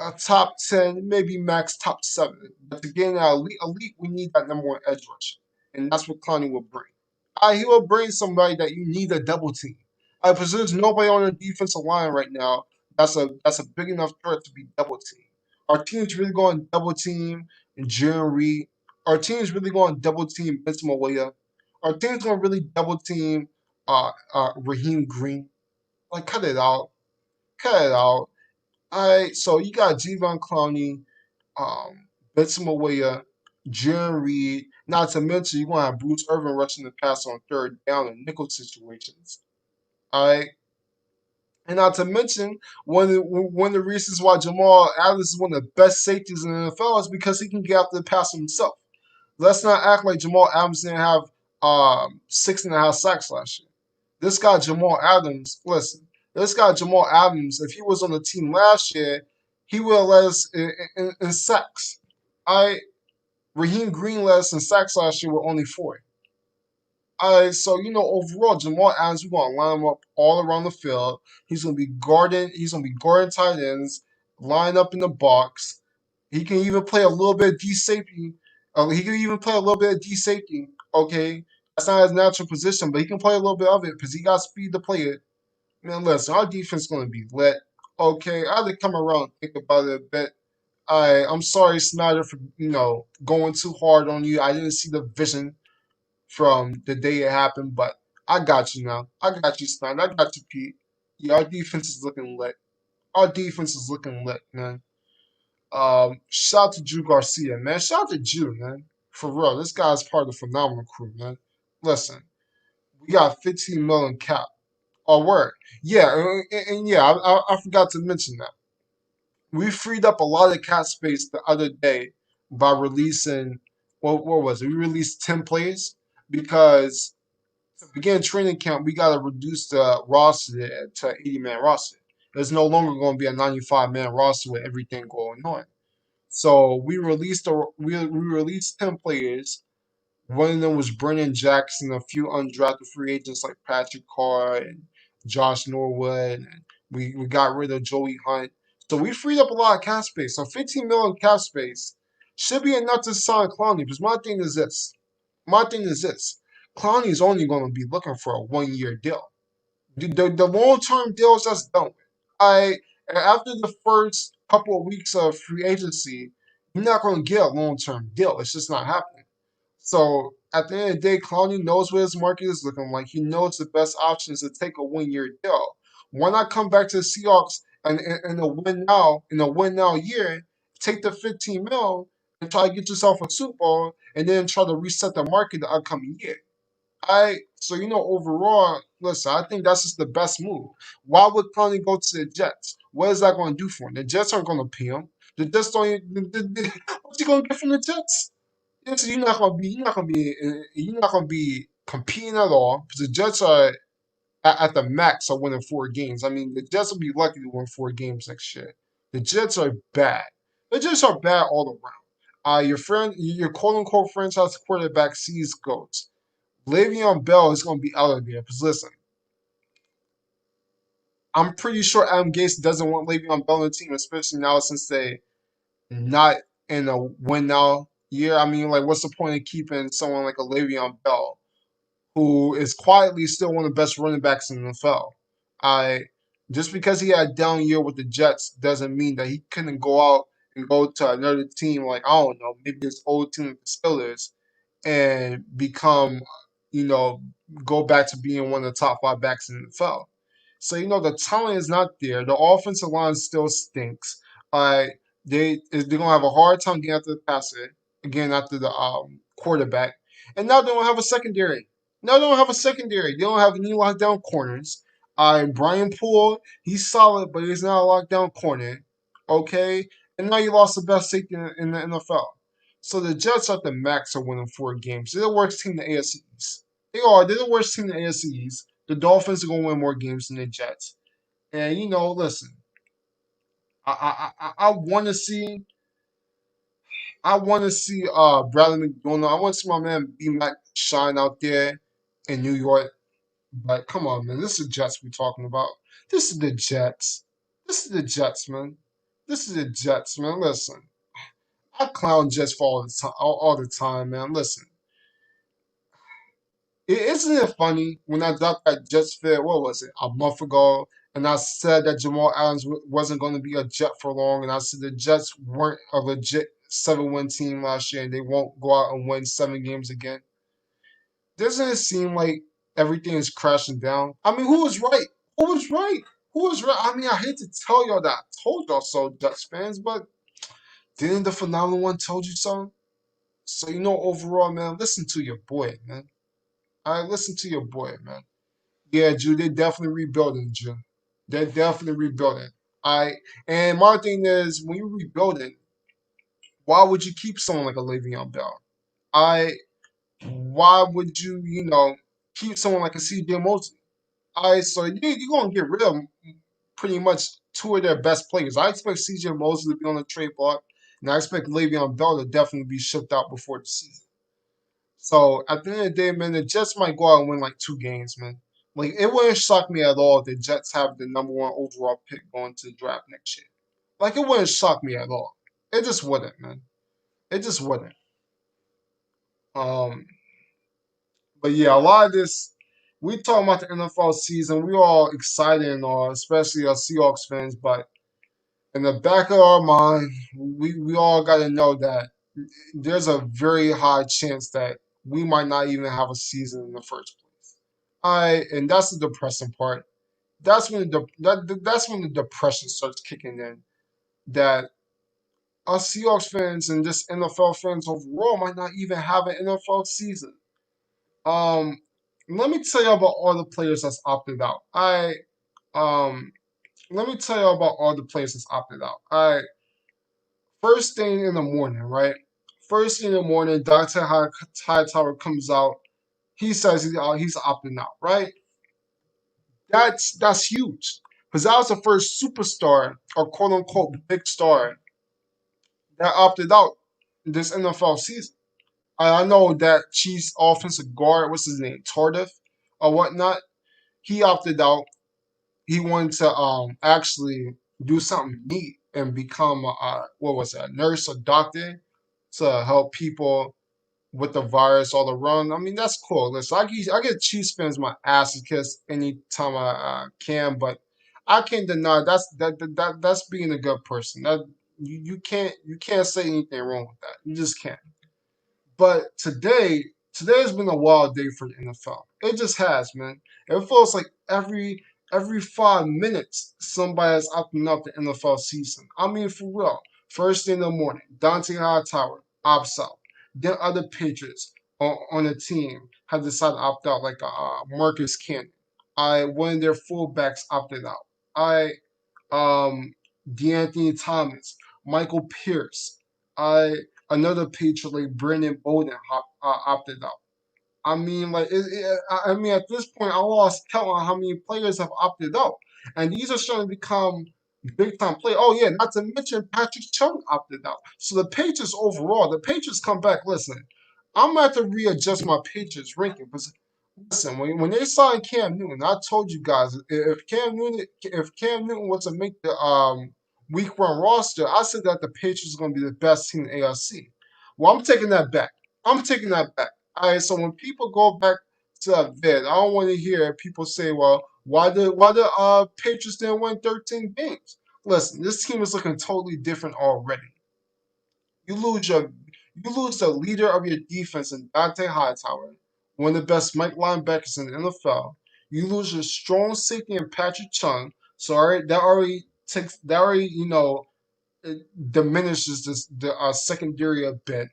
a top 10, maybe max top 7. But to get in that elite, we need that number one edge rusher. And that's what Clowney will bring. He will bring somebody that you need a double team. Because there's nobody on the defensive line right now that's a big enough threat to be double team. Our team's really going double team Jerry Reed. Our team's really going double team Benson Mawaya. Our team's going to really double team Raheem Green. Like, cut it out. Cut it out. All right, so you got Javon Clowney, Benson Mawaya, Jerry Reed. Not to mention, you're going to have Bruce Irvin rushing the pass on third down in nickel situations. All right. And not to mention, one of the reasons why Jamal Adams is one of the best safeties in the NFL is because he can get after the pass himself. Let's not act like Jamal Adams didn't have 6.5 sacks last year. This guy Jamal Adams, listen, this guy Jamal Adams, if he was on the team last year, he would have led us in sacks. I Raheem Green led us in sacks last year with only 4. So overall, Jamal Adams, we're gonna line him up all around the field. He's gonna be guarding. He's gonna be guarding tight ends, line up in the box. He can even play a little bit of D safety. He can even play a little bit of D safety. Okay, that's not his natural position, but he can play a little bit of it because he got speed to play it. Man, listen, our defense is gonna be lit. Okay, I had to come around and think about it a bit. I'm sorry, Snyder, for going too hard on you. I didn't see the vision from the day it happened, but I got you now. I got you, Snyder. I got you, Pete. Yeah, our defense is looking lit. Our defense is looking lit, man. Shout out to Drew Garcia, man. Shout out to Drew, man. For real, this guy's part of the phenomenal crew, man. Listen, we got 15 million cap. Oh, word. Yeah, and yeah, I forgot to mention that. We freed up a lot of cap space the other day by releasing, what was it? We released 10 plays because to begin training camp, we got to reduce the roster to 80-man roster. There's no longer going to be a 95-man roster with everything going on. So we released 10 players. One of them was Brennan Jackson, a few undrafted free agents like Patrick Carr and Josh Norwood. And we got rid of Joey Hunt. So we freed up a lot of cap space. So 15 million cap space should be enough to sign Clowney. Because my thing is this. My thing is this. Clowney is only going to be looking for a 1 year deal. The long term deals that's done with. I After the first couple of weeks of free agency, you're not going to get a long term deal. It's just not happening. So at the end of the day, Clowney knows what his market is looking like. He knows the best option is to take a 1 year deal. Why not come back to the Seahawks and a win now year, take the 15 mil and try to get yourself a Super Bowl and then try to reset the market the upcoming year. Overall, listen, I think that's just the best move. Why would Clowney go to the Jets? What is that going to do for him? The Jets aren't going to pay him. The Jets don't. What's he going to get from the Jets? So you're not gonna be competing at all because the Jets are at the max of winning 4 games. I mean, the Jets will be lucky to win 4 games next year. The Jets are bad. The Jets are bad all around. Your quote unquote franchise quarterback sees goats. Le'Veon Bell is gonna be out of there. Because listen, I'm pretty sure Adam Gase doesn't want Le'Veon Bell on the team, especially now since they not in a win now year. I mean, like, what's the point of keeping someone like a Le'Veon Bell, who is quietly still one of the best running backs in the NFL? I Just because he had a down year with the Jets doesn't mean that he couldn't go out and go to another team like, I don't know, maybe his old team like the Steelers and become, you know, go back to being one of the top 5 backs in the NFL. So the talent is not there. The offensive line still stinks. Uh, they're gonna have a hard time getting after the passer, again after the quarterback, and now they don't have a secondary. No, they don't have a secondary. They don't have any lockdown corners. Brian Poole, he's solid, but he's not a lockdown corner. Okay, and now you lost the best safety in the NFL. So the Jets are at the max of winning 4 games. They're the worst team in the AFC East. They are. They're the worst team in the AFC East. The Dolphins are gonna win more games than the Jets. And listen, I want to see Bradley McDonald. I want to see my man B Mac shine out there in New York. But come on, man, this is the Jets we're talking about. This is the Jets. This is the Jets, man. This is the Jets, man. Listen, I clown Jets for all the time, man. Listen, isn't it funny when I dropped that Jets fit? What was it, a month ago? And I said that Jamal Adams wasn't going to be a Jet for long, and I said the Jets weren't a legit 7-win team last year, and they won't go out and win 7 games again. Doesn't it seem like everything is crashing down? I mean, who was right? Who was right? Who was right? I mean, I hate to tell y'all that I told y'all so, Jets fans, but didn't the phenomenal one told you so? So overall, man, listen to your boy, man. I listen to your boy, man. Yeah, Drew, they're definitely rebuilding, Drew. They're definitely rebuilding. I and my thing is, when you're rebuilding, why would you keep someone like a Le'Veon Bell? I Why would you, keep someone like a CJ Mosley? So you're gonna get rid of pretty much 2 of their best players. I expect CJ Mosley to be on the trade block, and I expect Le'Veon Bell to definitely be shipped out before the season. So at the end of the day, man, the Jets might go out and win like 2 games, man. Like, it wouldn't shock me at all if the Jets have the #1 overall pick going to the draft next year. Like, it wouldn't shock me at all. It just wouldn't, man. It just wouldn't. Um, but yeah, a lot of this, we talking about the NFL season. We all excited and all, especially us Seahawks fans. But in the back of our mind, we all got to know that there's a very high chance that we might not even have a season in the first place. And that's the depressing part. That's when the depression starts kicking in. That us Seahawks fans and just NFL fans overall might not even have an NFL season. Um, Let me tell you about all the players that's opted out. Um, Let me tell you about all the players that's opted out. First thing in the morning, right? First thing in the morning, Dr. Hightower comes out. He says he's opting out, right? That's huge because that was the first superstar or quote unquote big star that opted out this NFL season. I know that Chiefs offensive guard, what's his name, Tardif or whatnot, he opted out. He wanted to actually do something neat and become what was it, a nurse or doctor to help people with the virus all around. I mean, that's cool. Listen, I get Chiefs fans my ass kissed anytime I can, but I can't deny that's being a good person. That you can't say anything wrong with that. You just can't. But today has been a wild day for the NFL. It just has, man. It feels like every 5 minutes somebody's opting up the NFL season. I mean, for real. First thing in the morning, Dante Hightower opts out. Then other Patriots on the team have decided to opt out, like Marcus Cannon. One of their fullbacks opted out. I DeAnthony Thomas, Michael Pierce, I another Patriot like Brandon Bolden opted out. I mean, like, I mean, at this point, I lost count on how many players have opted out, and these are starting to become big time play. Oh yeah, not to mention Patrick Chung opted out. So the Patriots overall, the Patriots come back. Listen, I'm gonna have to readjust my Patriots ranking because listen, when they signed Cam Newton, I told you guys if Cam Newton was to make the week one roster, I said that the Patriots are going to be the best team in the AFC. Well, I'm taking that back. I'm taking that back. All right, so when people go back to that vid, I don't want to hear people say, "Well, why the Patriots didn't win 13 games?" Listen, this team is looking totally different already. You lose your you lose the leader of your defense in Dante Hightower, one of the best Mike linebackers in the NFL. You lose your strong safety in Patrick Chung. So that already it diminishes the secondary a bit.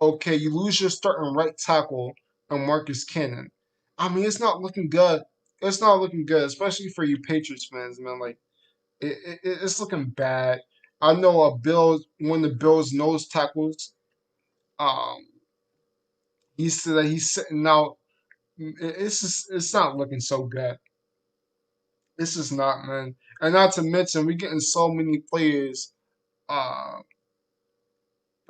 Okay, you lose your starting right tackle and Marcus Cannon. I mean, it's not looking good. It's not looking good, especially for you Patriots fans, man. Like it's looking bad. I know one of the Bills nose tackles. Um, he said that he's sitting out. It's not looking so good. This is not, man. And not to mention, we're getting so many players, uh,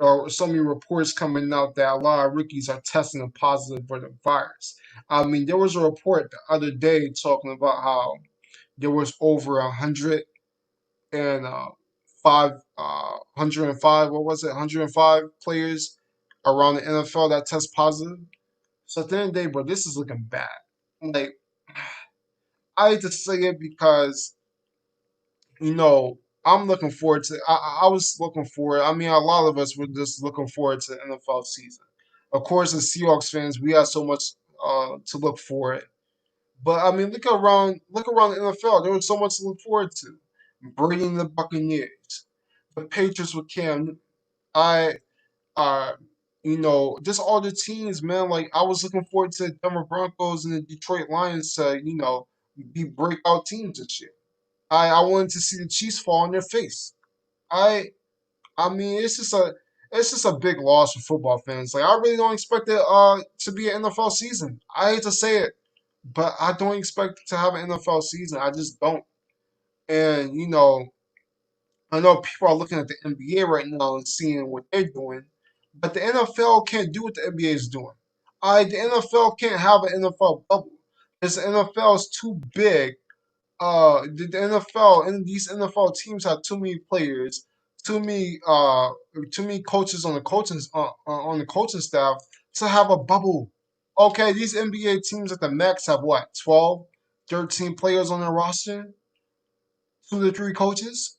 or so many reports coming out that a lot of rookies are testing positive for the virus. I mean, there was a report the other day talking about how there was over 105, what was it, 105 players around the NFL that test positive. So at the end of the day, bro, this is looking bad. Like, I hate to say it because, you know, I'm looking forward to, I was looking forward, I mean, a lot of us were just looking forward to the NFL season. Of course, as Seahawks fans, we have so much to look forward. But I mean, look around the NFL. There was so much to look forward to. Brady and the Buccaneers, the Patriots with Cam. I uh just all the teams, man. Like I was looking forward to the Denver Broncos and the Detroit Lions to, be breakout teams this year. I wanted to see the Chiefs fall on their face. I I mean it's just a big loss for football fans. Like I really don't expect it to be an NFL season. I hate to say it, but I don't expect to have an NFL season. I just don't. And I know people are looking at the NBA right now and seeing what they're doing, but the NFL can't do what the NBA is doing. The NFL can't have an NFL bubble because the NFL is too big. The NFL and these NFL teams have too many players, too many uh, too many coaches on the coaching staff to have a bubble. Okay, these NBA teams at the max have what, 12, 13 players on their roster, 2 to 3 coaches.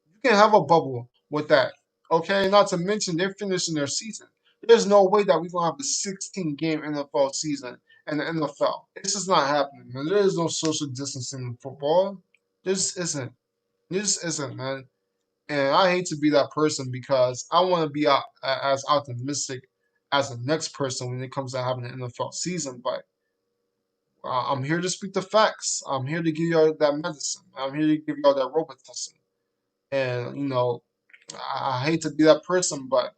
You can have a bubble with that. Okay, not to mention they're finishing their season. There's no way that we're gonna have a 16-game NFL season in the NFL. It's just not happening, man. There is no social distancing in football. There just isn't. There just isn't, man. And I hate to be that person because I want to be as optimistic as the next person when it comes to having an NFL season. But I'm here to speak the facts. I'm here to give y'all that medicine. I'm here to give y'all that Robitussin. And I hate to be that person, but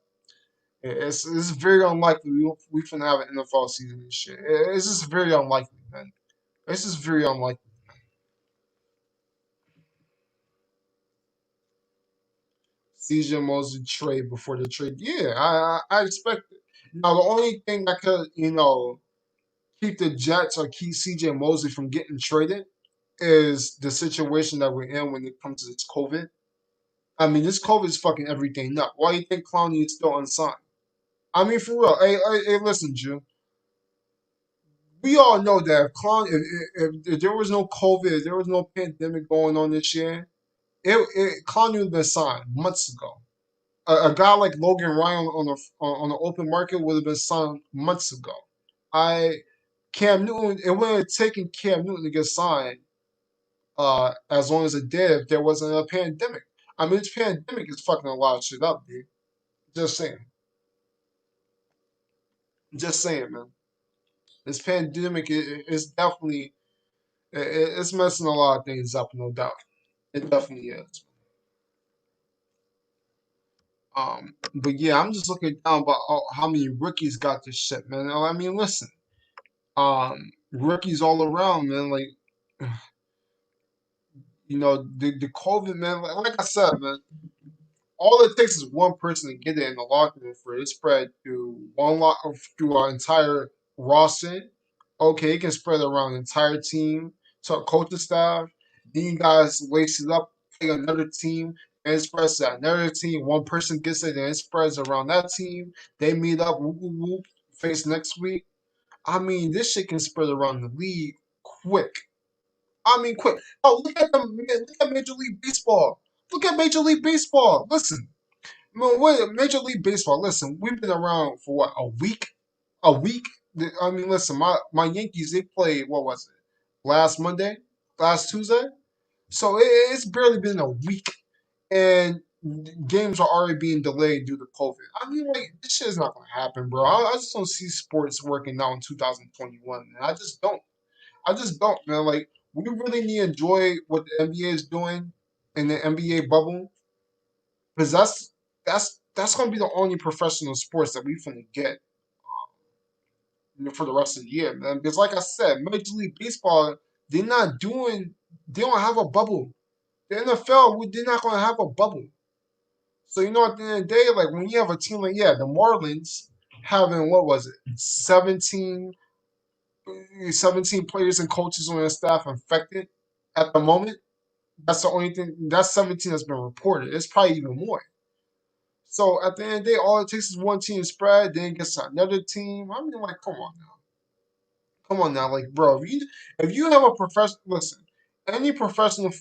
it's very unlikely we finna have an NFL season this year. It's just very unlikely, man. It's just very unlikely. CJ Mosley trade before the trade, yeah, I expect it. Now the only thing that could keep the Jets or keep CJ Mosley from getting traded is the situation that we're in when it comes to this COVID. I mean, this COVID is fucking everything up. Why do you think Clowney is still unsigned? I mean, for real. Hey, listen, Jew. We all know that if there was no COVID, if there was no pandemic going on this year, Clowney would have been signed months ago. A guy like Logan Ryan on the open market would have been signed months ago. I Cam Newton, it wouldn't have taken Cam Newton to get signed as long as it did if there wasn't a pandemic. I mean, this pandemic is fucking a lot of shit up, dude. Just saying. Just saying, man. This pandemic is definitely it's messing a lot of things up, no doubt. It definitely is. But yeah, I'm just looking down about how many rookies got this shit, man. I mean, listen, rookies all around, man. Like, the COVID, man. Like I said, man. All it takes is one person to get it in the locker room for it to spread through through our entire roster. Okay, it can spread around the entire team to coaching staff. Then you guys lace it up, play another team, and it spreads to another team. One person gets it, and it spreads around that team. They meet up, whoop, whoop, whoop, face next week. I mean, this shit can spread around the league quick. I mean, quick. Oh, look at Major League Baseball. Look at Major League Baseball. Listen. No, wait, Major League Baseball. Listen, we've been around for what, a week? A week? I mean, listen, my Yankees, they played, what was it? Last Monday? Last Tuesday? So it's barely been a week, and games are already being delayed due to COVID. I mean, like, this shit is not going to happen, bro. I just don't see sports working now in 2021, man. I just don't. I just don't, man. Like, we really need to enjoy what the NBA is doing in the NBA bubble because that's gonna be the only professional sports that we finna get for the rest of the year, man. Because like I said, Major League Baseball, they're not doing they don't have a bubble. The NFL, they're not gonna have a bubble. So at the end of the day, like when you have a team like the Marlins having what was it, 17 players and coaches on their staff infected at the moment. That's the only thing. That's 17 that's been reported. It's probably even more. So at the end of the day, all it takes is one team spread, then it gets to another team. I mean, like, come on now, like, bro, if you have a professional, listen, any professional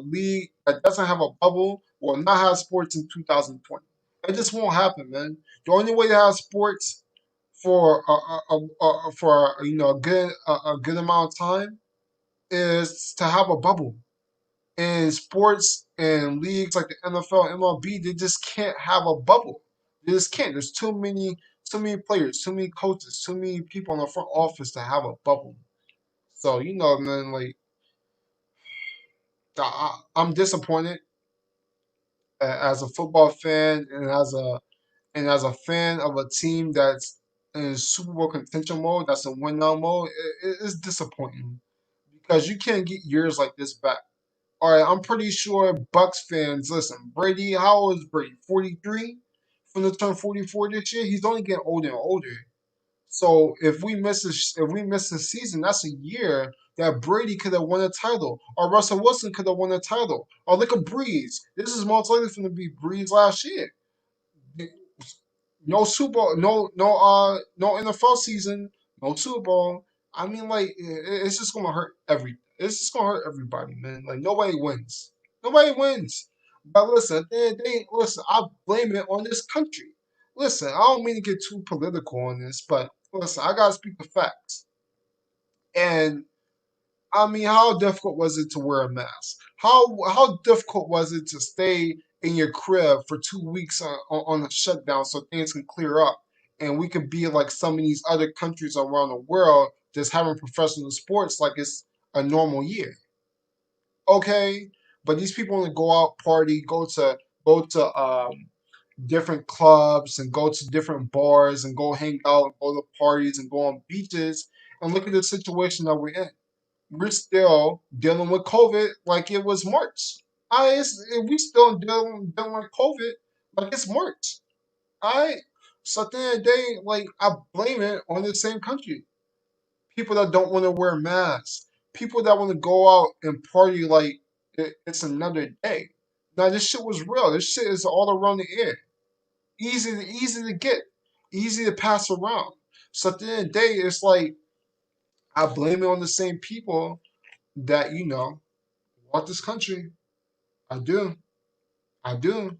league that doesn't have a bubble will not have sports in 2020. It just won't happen, man. The only way to have sports for for a good amount of time is to have a bubble. And sports and leagues like the NFL, MLB, they just can't have a bubble. They just can't. There's too many players, too many coaches, too many people in the front office to have a bubble. So man, like I'm disappointed as a football fan and as a fan of a team that's in Super Bowl contention mode, that's in win now mode. It's disappointing because you can't get years like this back. All right, I'm pretty sure Bucks fans listen. Brady, how old is Brady? 43. From the turn 44 this year, he's only getting older and older. So if we miss a season, that's a year that Brady could have won a title, or Russell Wilson could have won a title, or look at Breeze. This is most likely going to be Breeze last year. No Super Bowl, no NFL season, no Super Bowl. I mean, like it's just gonna hurt It's just gonna hurt everybody, man. Like nobody wins. Nobody wins. But listen, at the end of the day, listen, I blame it on this country. Listen, I don't mean to get too political on this, but listen, I gotta speak the facts. And I mean, how difficult was it to wear a mask? How difficult was it to stay in your crib for 2 weeks on a shutdown so things can clear up and we can be like some of these other countries around the world just having professional sports like it's a normal year? Okay, but these people want to go out, party, go to different clubs and go to different bars and go hang out, go to parties and go on beaches and look at the situation that we're in. We're still dealing with COVID like it was March. We still dealing with COVID like it's March. I so at the end of the day, like I blame it on the same country. People that don't want to wear masks, People that want to go out and party like it's another day. Now this shit was real. This shit is all around the air. Easy to get, easy to pass around. So at the end of the day, it's like I blame it on the same people that want this country. I do. I do.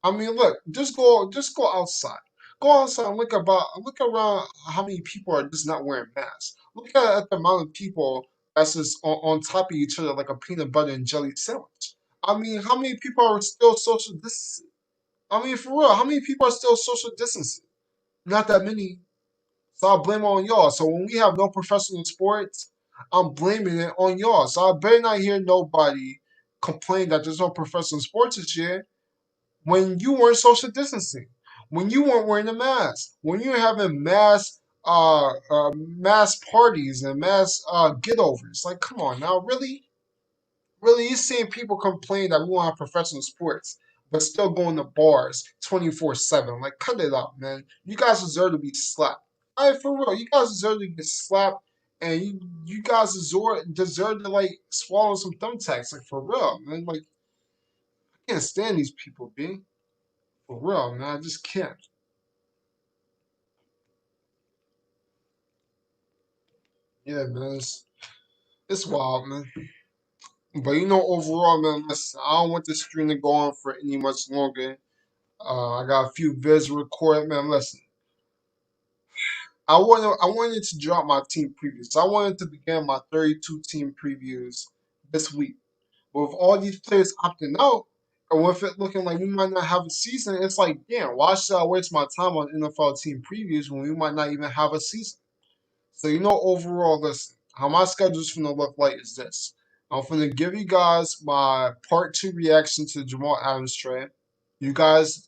I mean, look, just go outside. Go outside and look around how many people are just not wearing masks. Look at the amount of people that's just on top of each other like a peanut butter and jelly sandwich. I mean, how many people are still social distancing? I mean, for real, how many people are still social distancing? Not that many. So I blame it on y'all. So when we have no professional sports, I'm blaming it on y'all. So I better not hear nobody complain that there's no professional sports this year when you weren't social distancing, when you weren't wearing a mask, when you were having mass parties and mass get-overs. Like, come on now, really? Really, you seeing people complain that we want to have professional sports, but still going to bars 24/7. Like, cut it out, man. You guys deserve to be slapped. All right, for real, you guys deserve to get slapped, and you guys deserve to like swallow some thumbtacks. Like, for real, man. Like, I can't stand these people, B. For real, man. I just can't. Yeah, man. It's wild, man. But overall, man, listen, I don't want this stream to go on for any much longer. I got a few vids to record, man. Listen, I wanted to drop my team previews. I wanted to begin my 32 team previews this week. But with all these players opting out, and with it looking like we might not have a season, it's like, damn, why should I waste my time on NFL team previews when we might not even have a season? So overall, listen, how my schedule's gonna look like is this. I'm gonna give you guys my part two reaction to Jamal Adams trade. If you guys,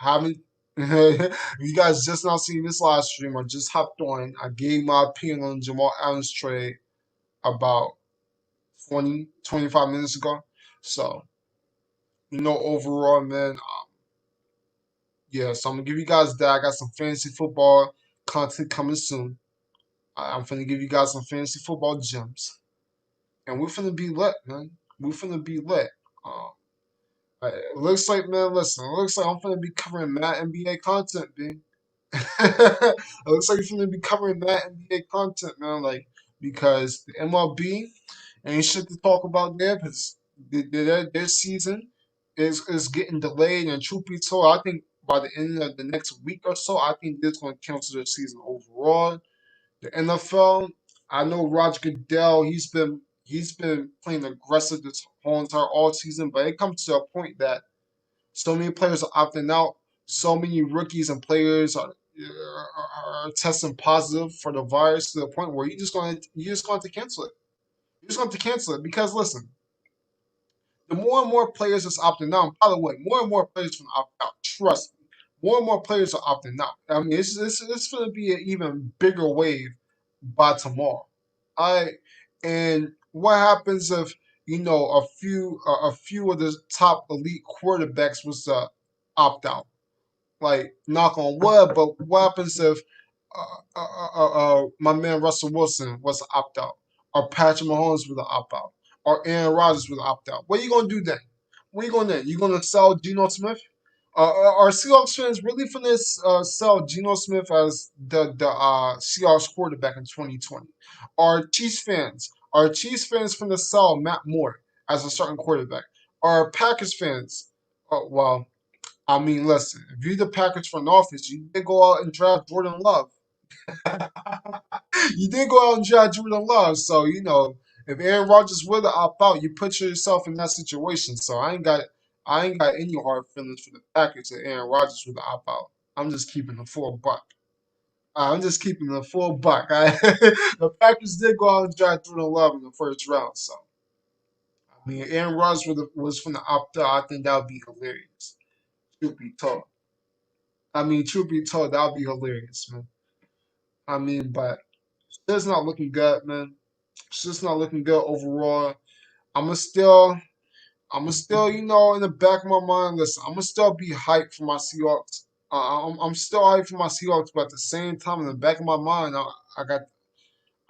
haven't, if you guys just not seen this live stream or just hopped on, I gave my opinion on Jamal Adams trade about 25 minutes ago. So, overall, man, yeah, so I'm gonna give you guys that. I got some fantasy football content coming soon. I'm finna give you guys some fantasy football gems. And we're finna be lit, man. We're finna be lit. Um, it looks like, man, listen, it looks like I'm finna be covering mad NBA content, B. It looks like you're finna be covering that NBA content, man. Like, because the MLB ain't shit to talk about there because their season is getting delayed. And truth be told, I think by the end of the next week or so, I think they're going to cancel their season overall. The NFL, I know Roger Goodell, he's been playing aggressive this whole entire all season, but it comes to a point that so many players are opting out, so many rookies and players are testing positive for the virus to the point where you just going to cancel it. You're just going to cancel it because listen, the more and more players that's opting out. By the way, more and more players from opt out. Trust me, more and more players are opting out. I mean, it's going to be an even bigger wave by tomorrow. I and what happens if a few of the top elite quarterbacks was to opt out? Like knock on wood, but what happens if my man Russell Wilson was to opt out, or Patrick Mahomes was to opt out, or Aaron Rodgers was to opt out? What are you gonna do then? What are you gonna do? You gonna sell Geno Smith? Are Seahawks fans really finna sell Geno Smith as the Seahawks quarterback in 2020? Are Chiefs fans finna sell Matt Moore as a starting quarterback? Are Packers fans? Well, I mean, listen, if you're the Packers front office, you did go out and draft Jordan Love. You did go out and draft Jordan Love. So, if Aaron Rodgers were to opt out, you put yourself in that situation. So I ain't got any hard feelings for the Packers if Aaron Rodgers were to opt out. I'm just keeping the full buck. I'm just keeping the full buck. The Packers did go out and draft Jordan Love in the first round. So, I mean, Aaron Rodgers was from the opt out. I think that would be hilarious. Truth be told. I mean, truth be told, that would be hilarious, man. I mean, but it's not looking good, man. It's just not looking good overall. I'ma still, I'ma still, in the back of my mind, listen, I'ma still be hyped for my Seahawks. I'm still hyped for my Seahawks, but at the same time, in the back of my mind,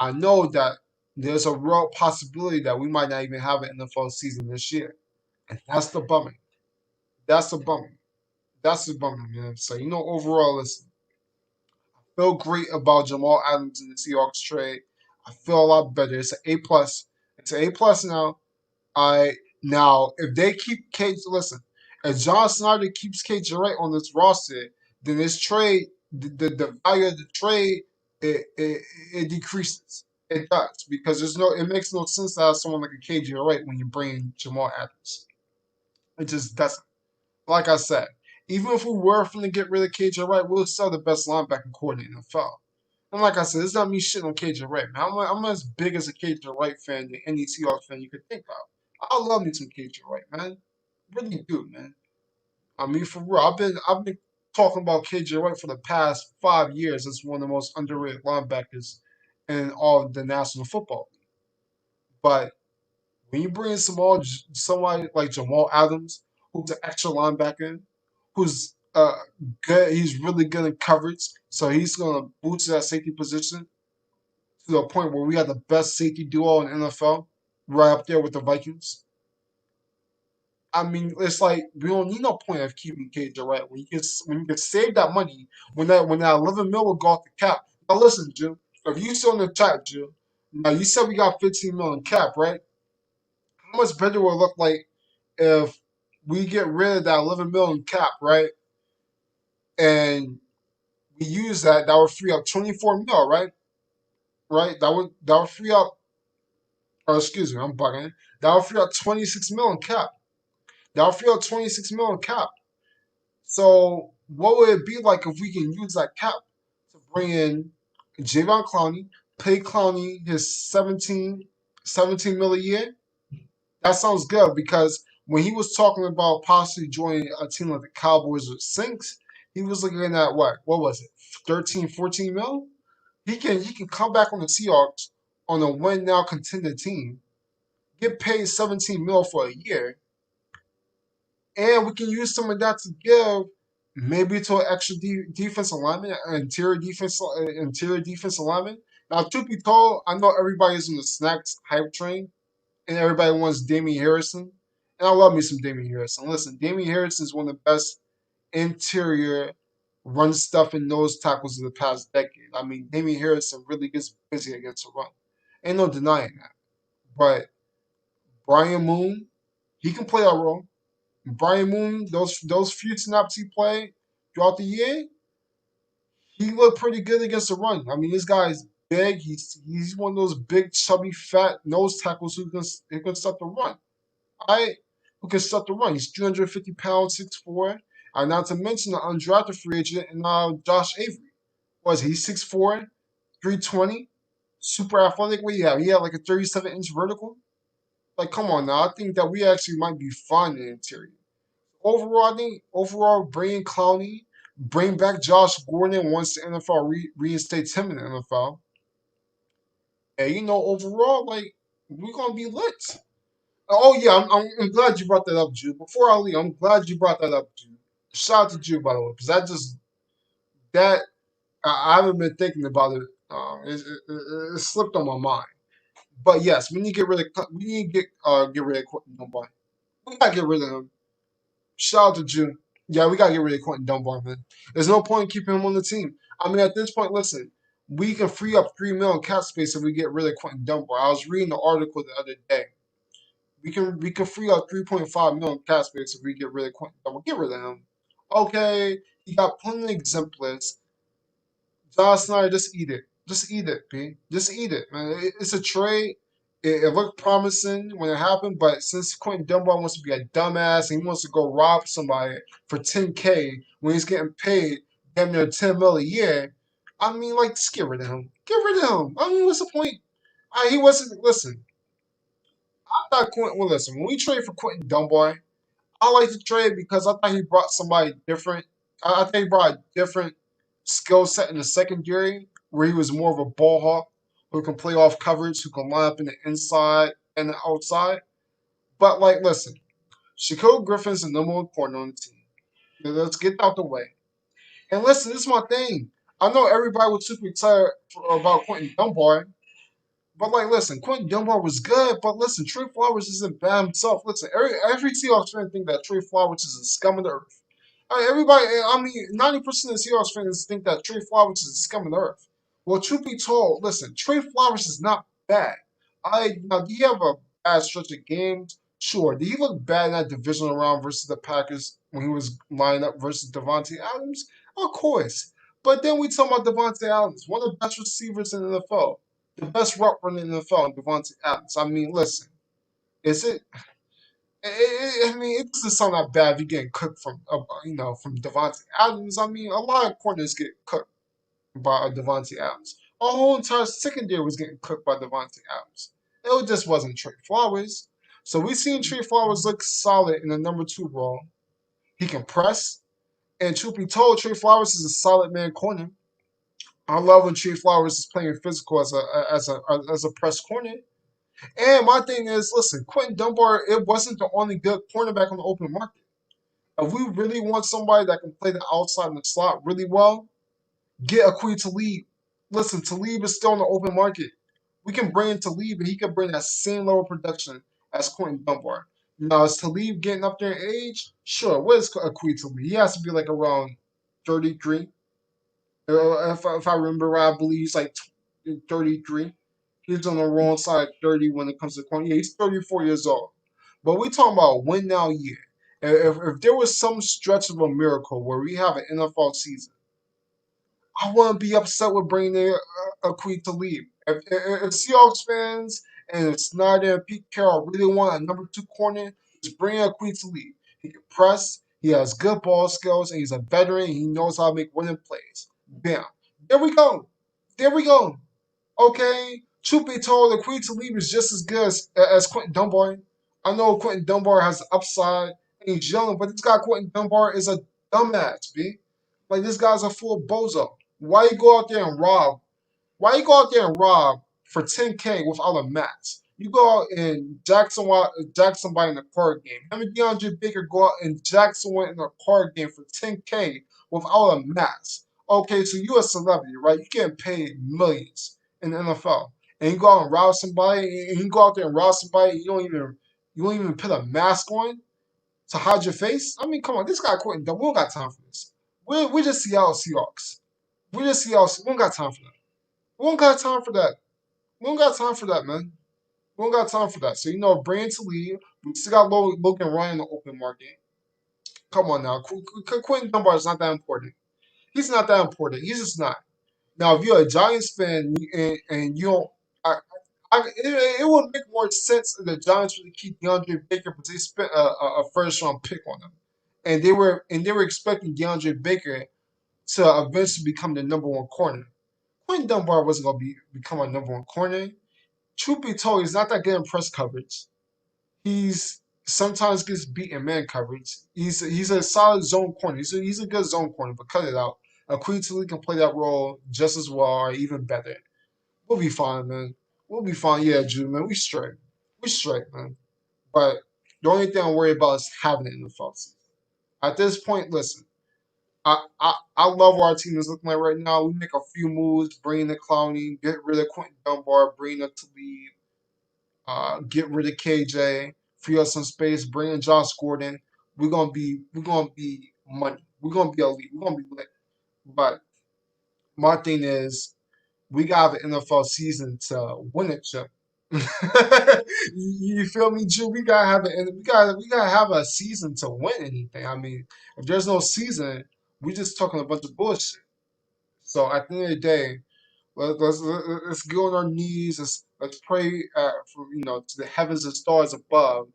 I know that there's a real possibility that we might not even have an NFL season this year. And that's the bummer. That's the bummer. That's the bummer, man. So, overall, listen, I feel great about Jamal Adams in the Seahawks trade. I feel a lot better. It's an A plus. It's an A plus now. I Now if they keep Cage, listen, if John Snyder keeps KJ Wright on this roster, then this trade, the value of the trade, it decreases. It does because it makes no sense to have someone like a KJ Wright when you bring in Jamal Adams. It just doesn't. Like I said, even if we were to get rid of KJ Wright, we'll still the best linebacker core in the NFL. And like I said, it's not me shitting on KJ Wright, man. I'm as big as a KJ Wright fan than any Seahawks fan you could think of. I love me some KJ Wright, man. Really do, man. I mean, for real, I've been talking about KJ Wright for the past 5 years as one of the most underrated linebackers in all of the National Football League. But when you bring in somebody like Jamal Adams, who's an extra linebacker, who's good, he's really good in coverage, so he's gonna boost that safety position to the point where we have the best safety duo in the NFL, right up there with the Vikings. I mean, it's like we don't need no point of keeping KJ Wright when you can save that money when that 11 mil will go off the cap. Now listen, Jim, if you still in the chat, Jim, now you said we got 15 million cap, right? How much better will it look like if we get rid of that 11 million cap, right? And we use that would free up 24 mil, right? Right? That would free up. Oh, excuse me, I'm bugging. That would free up 26 million cap. That would free up 26 million cap. So what would it be like if we can use that cap to bring in Javon Clowney, pay Clowney his 17 mil a year? That sounds good because when he was talking about possibly joining a team like the Cowboys or Saints, he was looking at what? What was it? 13, 14 mil? He can come back on the Seahawks on a win now contender team, get paid 17 mil for a year, and we can use some of that to give maybe to an extra defense alignment, an interior defense alignment. Now, truth be told, I know everybody's on the snacks hype train, and everybody wants Damian Harrison, and I love me some Damian Harrison. Listen, Damian Harrison is one of the best interior run stuff and nose tackles of the past decade. I mean, Damian Harrison really gets busy against the run. Ain't no denying that. But Brian Moon, he can play a role. Brian Moon, those few snaps he played throughout the year, he looked pretty good against the run. I mean, this guy's big. He's one of those big, chubby, fat nose tackles who can stop the run. I Who can stop the run. He's 350 pounds, 6'4". Not to mention the undrafted free agent and Josh Avery. Was he 6'4", 320, super athletic? What do you have? He had like a 37-inch vertical. Like, come on now. I think that we actually might be fine in the interior. Overall, I think bring Clowney, bring back Josh Gordon once the NFL reinstates him in the NFL. And overall, like we're gonna be lit. Oh yeah, I'm glad you brought that up, Jude. Before I leave, I'm glad you brought that up, Jude. Shout out to Jude, by the way, because that I haven't been thinking about it. It slipped on my mind. But yes, we need to get rid of Quentin Dunbar. We gotta get rid of him. Shout out to June. Yeah, we gotta get rid of Quentin Dunbar, man. There's no point in keeping him on the team. I mean, at this point, listen, we can free up 3 million cap space if we get rid of Quentin Dunbar. I was reading the article the other day. We can free up 3.5 million cap space if we get rid of Quentin Dunbar. Get rid of him. Okay, he got plenty of exemplars. John Snyder, just eat it. Just eat it, P. Just eat it, man. It's a trade. It looked promising when it happened, but since Quentin Dunbar wants to be a dumbass and he wants to go rob somebody for 10K when he's getting paid damn near 10 mil a year, I mean, like, just get rid of him. Get rid of him. I mean, what's the point? He wasn't. Listen, I thought Quentin. Well, listen. When we trade for Quentin Dunbar, I like to trade because I thought he brought somebody different. I think he brought a different skill set in the secondary where he was more of a ball hawk who can play off coverage, who can line up in the inside and the outside. But like, listen, Shaquille Griffin's the number one corner on the team. Let's get out the way. And listen, this is my thing. I know everybody was super excited about Quentin Dunbar, But like, listen, Quentin Dunbar was good, but listen, Trey Flowers isn't bad himself. Listen, every Seahawks fan think that Trey Flowers is a scum of the earth. Everybody, I mean, 90% of Seahawks fans think that Trey Flowers is a scum of the earth. Well, truth be told, listen, Trey Flowers is not bad. Now, do you have a bad stretch of games? Sure. Did he look bad in that divisional round versus the Packers when he was lined up versus Devontae Adams? Of course. But then we talk about Devontae Adams, one of the best receivers in the NFL, the best route runner in the NFL, Devontae Adams. I mean, listen, is it? I mean, it doesn't sound that bad if you're getting cooked from, from Devontae Adams. I mean, a lot of corners get cooked by Devontae Adams. Our whole entire secondary was getting cooked by Devontae Adams. It just wasn't Trey Flowers. So we seen Trey Flowers look solid in the number two role. He can press, and truth be told, Trey Flowers is a solid man corner. I love when Trey Flowers is playing physical as a press corner. And my thing is, listen, Quentin Dunbar, it wasn't the only good cornerback on the open market. If we really want somebody that can play the outside in the slot really well, get Aqib Talib. Listen, Talib is still in the open market. We can bring in Talib and he can bring that same level of production as Quentin Dunbar. Now, is Talib getting up there in age? Sure. What is Aqib Talib? He has to be like around 33. If I remember right, I believe he's like 33. He's on the wrong side of 30 when it comes to corner. Yeah, he's 34 years old. But we talking about win now year. If there was some stretch of a miracle where we have an NFL season, I wouldn't be upset with bringing in a Aqib Talib. If Seahawks fans and Snyder and Pete Carroll really want a number two corner, just bring in Aqib Talib. He can press, he has good ball skills, and he's a veteran. He knows how to make winning plays. Bam. There we go. There we go. Okay. Truth be told, Aqib Talib is just as good as Quentin Dunbar. I know Quentin Dunbar has the upside and he's young, but this guy Quentin Dunbar is a dumbass, B. Like this guy's a full bozo. Why you go out there and rob? Why you go out there and rob for 10K without a match? You go out and jack somebody in a card game. Him and DeAndre Baker go out and jack someone in a card game for 10K without a match. Okay, so you a celebrity, right? You getting paid millions in the NFL, and you go out and rob somebody, and you go out there and rob somebody. And you don't even put a mask on to hide your face. I mean, come on, this guy quitting. We don't got time for this. We just Seattle Seahawks. We just Seattle. We don't got time for that. We don't got time for that. We don't got time for that, man. We don't got time for that. So bring to lead. We still got Logan Ryan in the open market. Come on now, Quentin Dunbar is not that important. He's not that important. He's just not. Now, if you're a Giants fan and you don't, it would make more sense if the Giants would keep DeAndre Baker, but they spent a first round pick on him, and they were expecting DeAndre Baker to eventually become the number one corner. Quentin Dunbar wasn't going to become a number one corner. Truth be told, he's not that good in press coverage. He's sometimes gets beat in man coverage. He's a solid zone corner. He's a good zone corner, but cut it out. Queen can play that role just as well or even better. We'll be fine, man. We'll be fine. Yeah, Drew, man. We straight. We straight, man. But the only thing I'm worried about is having it in the fall season. At this point, listen. I love what our team is looking like right now. We make a few moves, bring in the Clowney, get rid of Quentin Dunbar, bring up to lead, get rid of KJ, free up some space, bring in Josh Gordon. We're gonna be money. We're gonna be elite. We're gonna be lit. But my thing is, we got an NFL season to win it, Chip. You feel me, Drew? We gotta have a season to win anything. I mean, if there's no season, we just talking a bunch of bullshit. So at the end of the day, let's go on our knees. Let's pray for to the heavens and stars above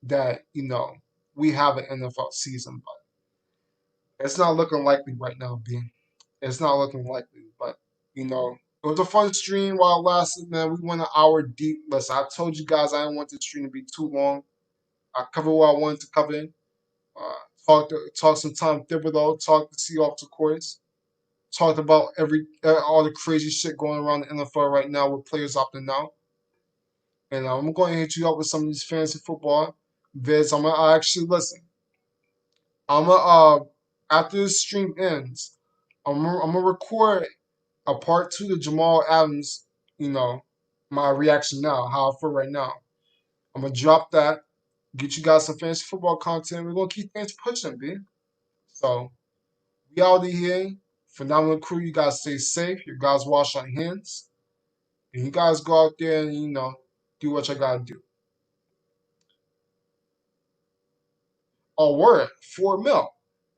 that we have an NFL season, but it's not looking likely right now, B. It's not looking likely, but it was a fun stream while it lasted, man. We went an hour deep. Listen, I told you guys I didn't want this stream to be too long. I covered what I wanted to cover. Talk some time Thibodeau, talk the Seahawks, of course. Talked about all the crazy shit going around the NFL right now with players opting out. And I'm going to hit you up with some of these fantasy football vids. I'm gonna actually listen. I'm gonna after this stream ends, I'm gonna record a part two to Jamal Adams, you know, my reaction now, how I feel right now. I'm gonna drop that, get you guys some fantasy football content. We're gonna keep things pushing, B. So we out of here. Phenomenal crew. You guys stay safe. You guys wash your hands. And you guys go out there and do what you gotta do. Oh, word, 4 mil.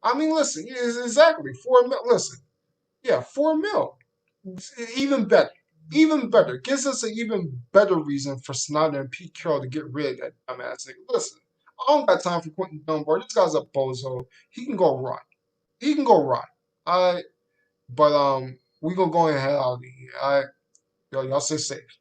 I mean, listen, yeah, exactly 4 mil. Listen, yeah, 4 mil. Even better. Even better. Gives us an even better reason for Snyder and Pete Carroll to get rid of that dumbass nigga. Listen, I don't got time for Quentin Dunbar. This guy's a bozo. He can go run. He can go run. Alright. But we gonna go ahead out of here. Alright. Yo, y'all stay safe.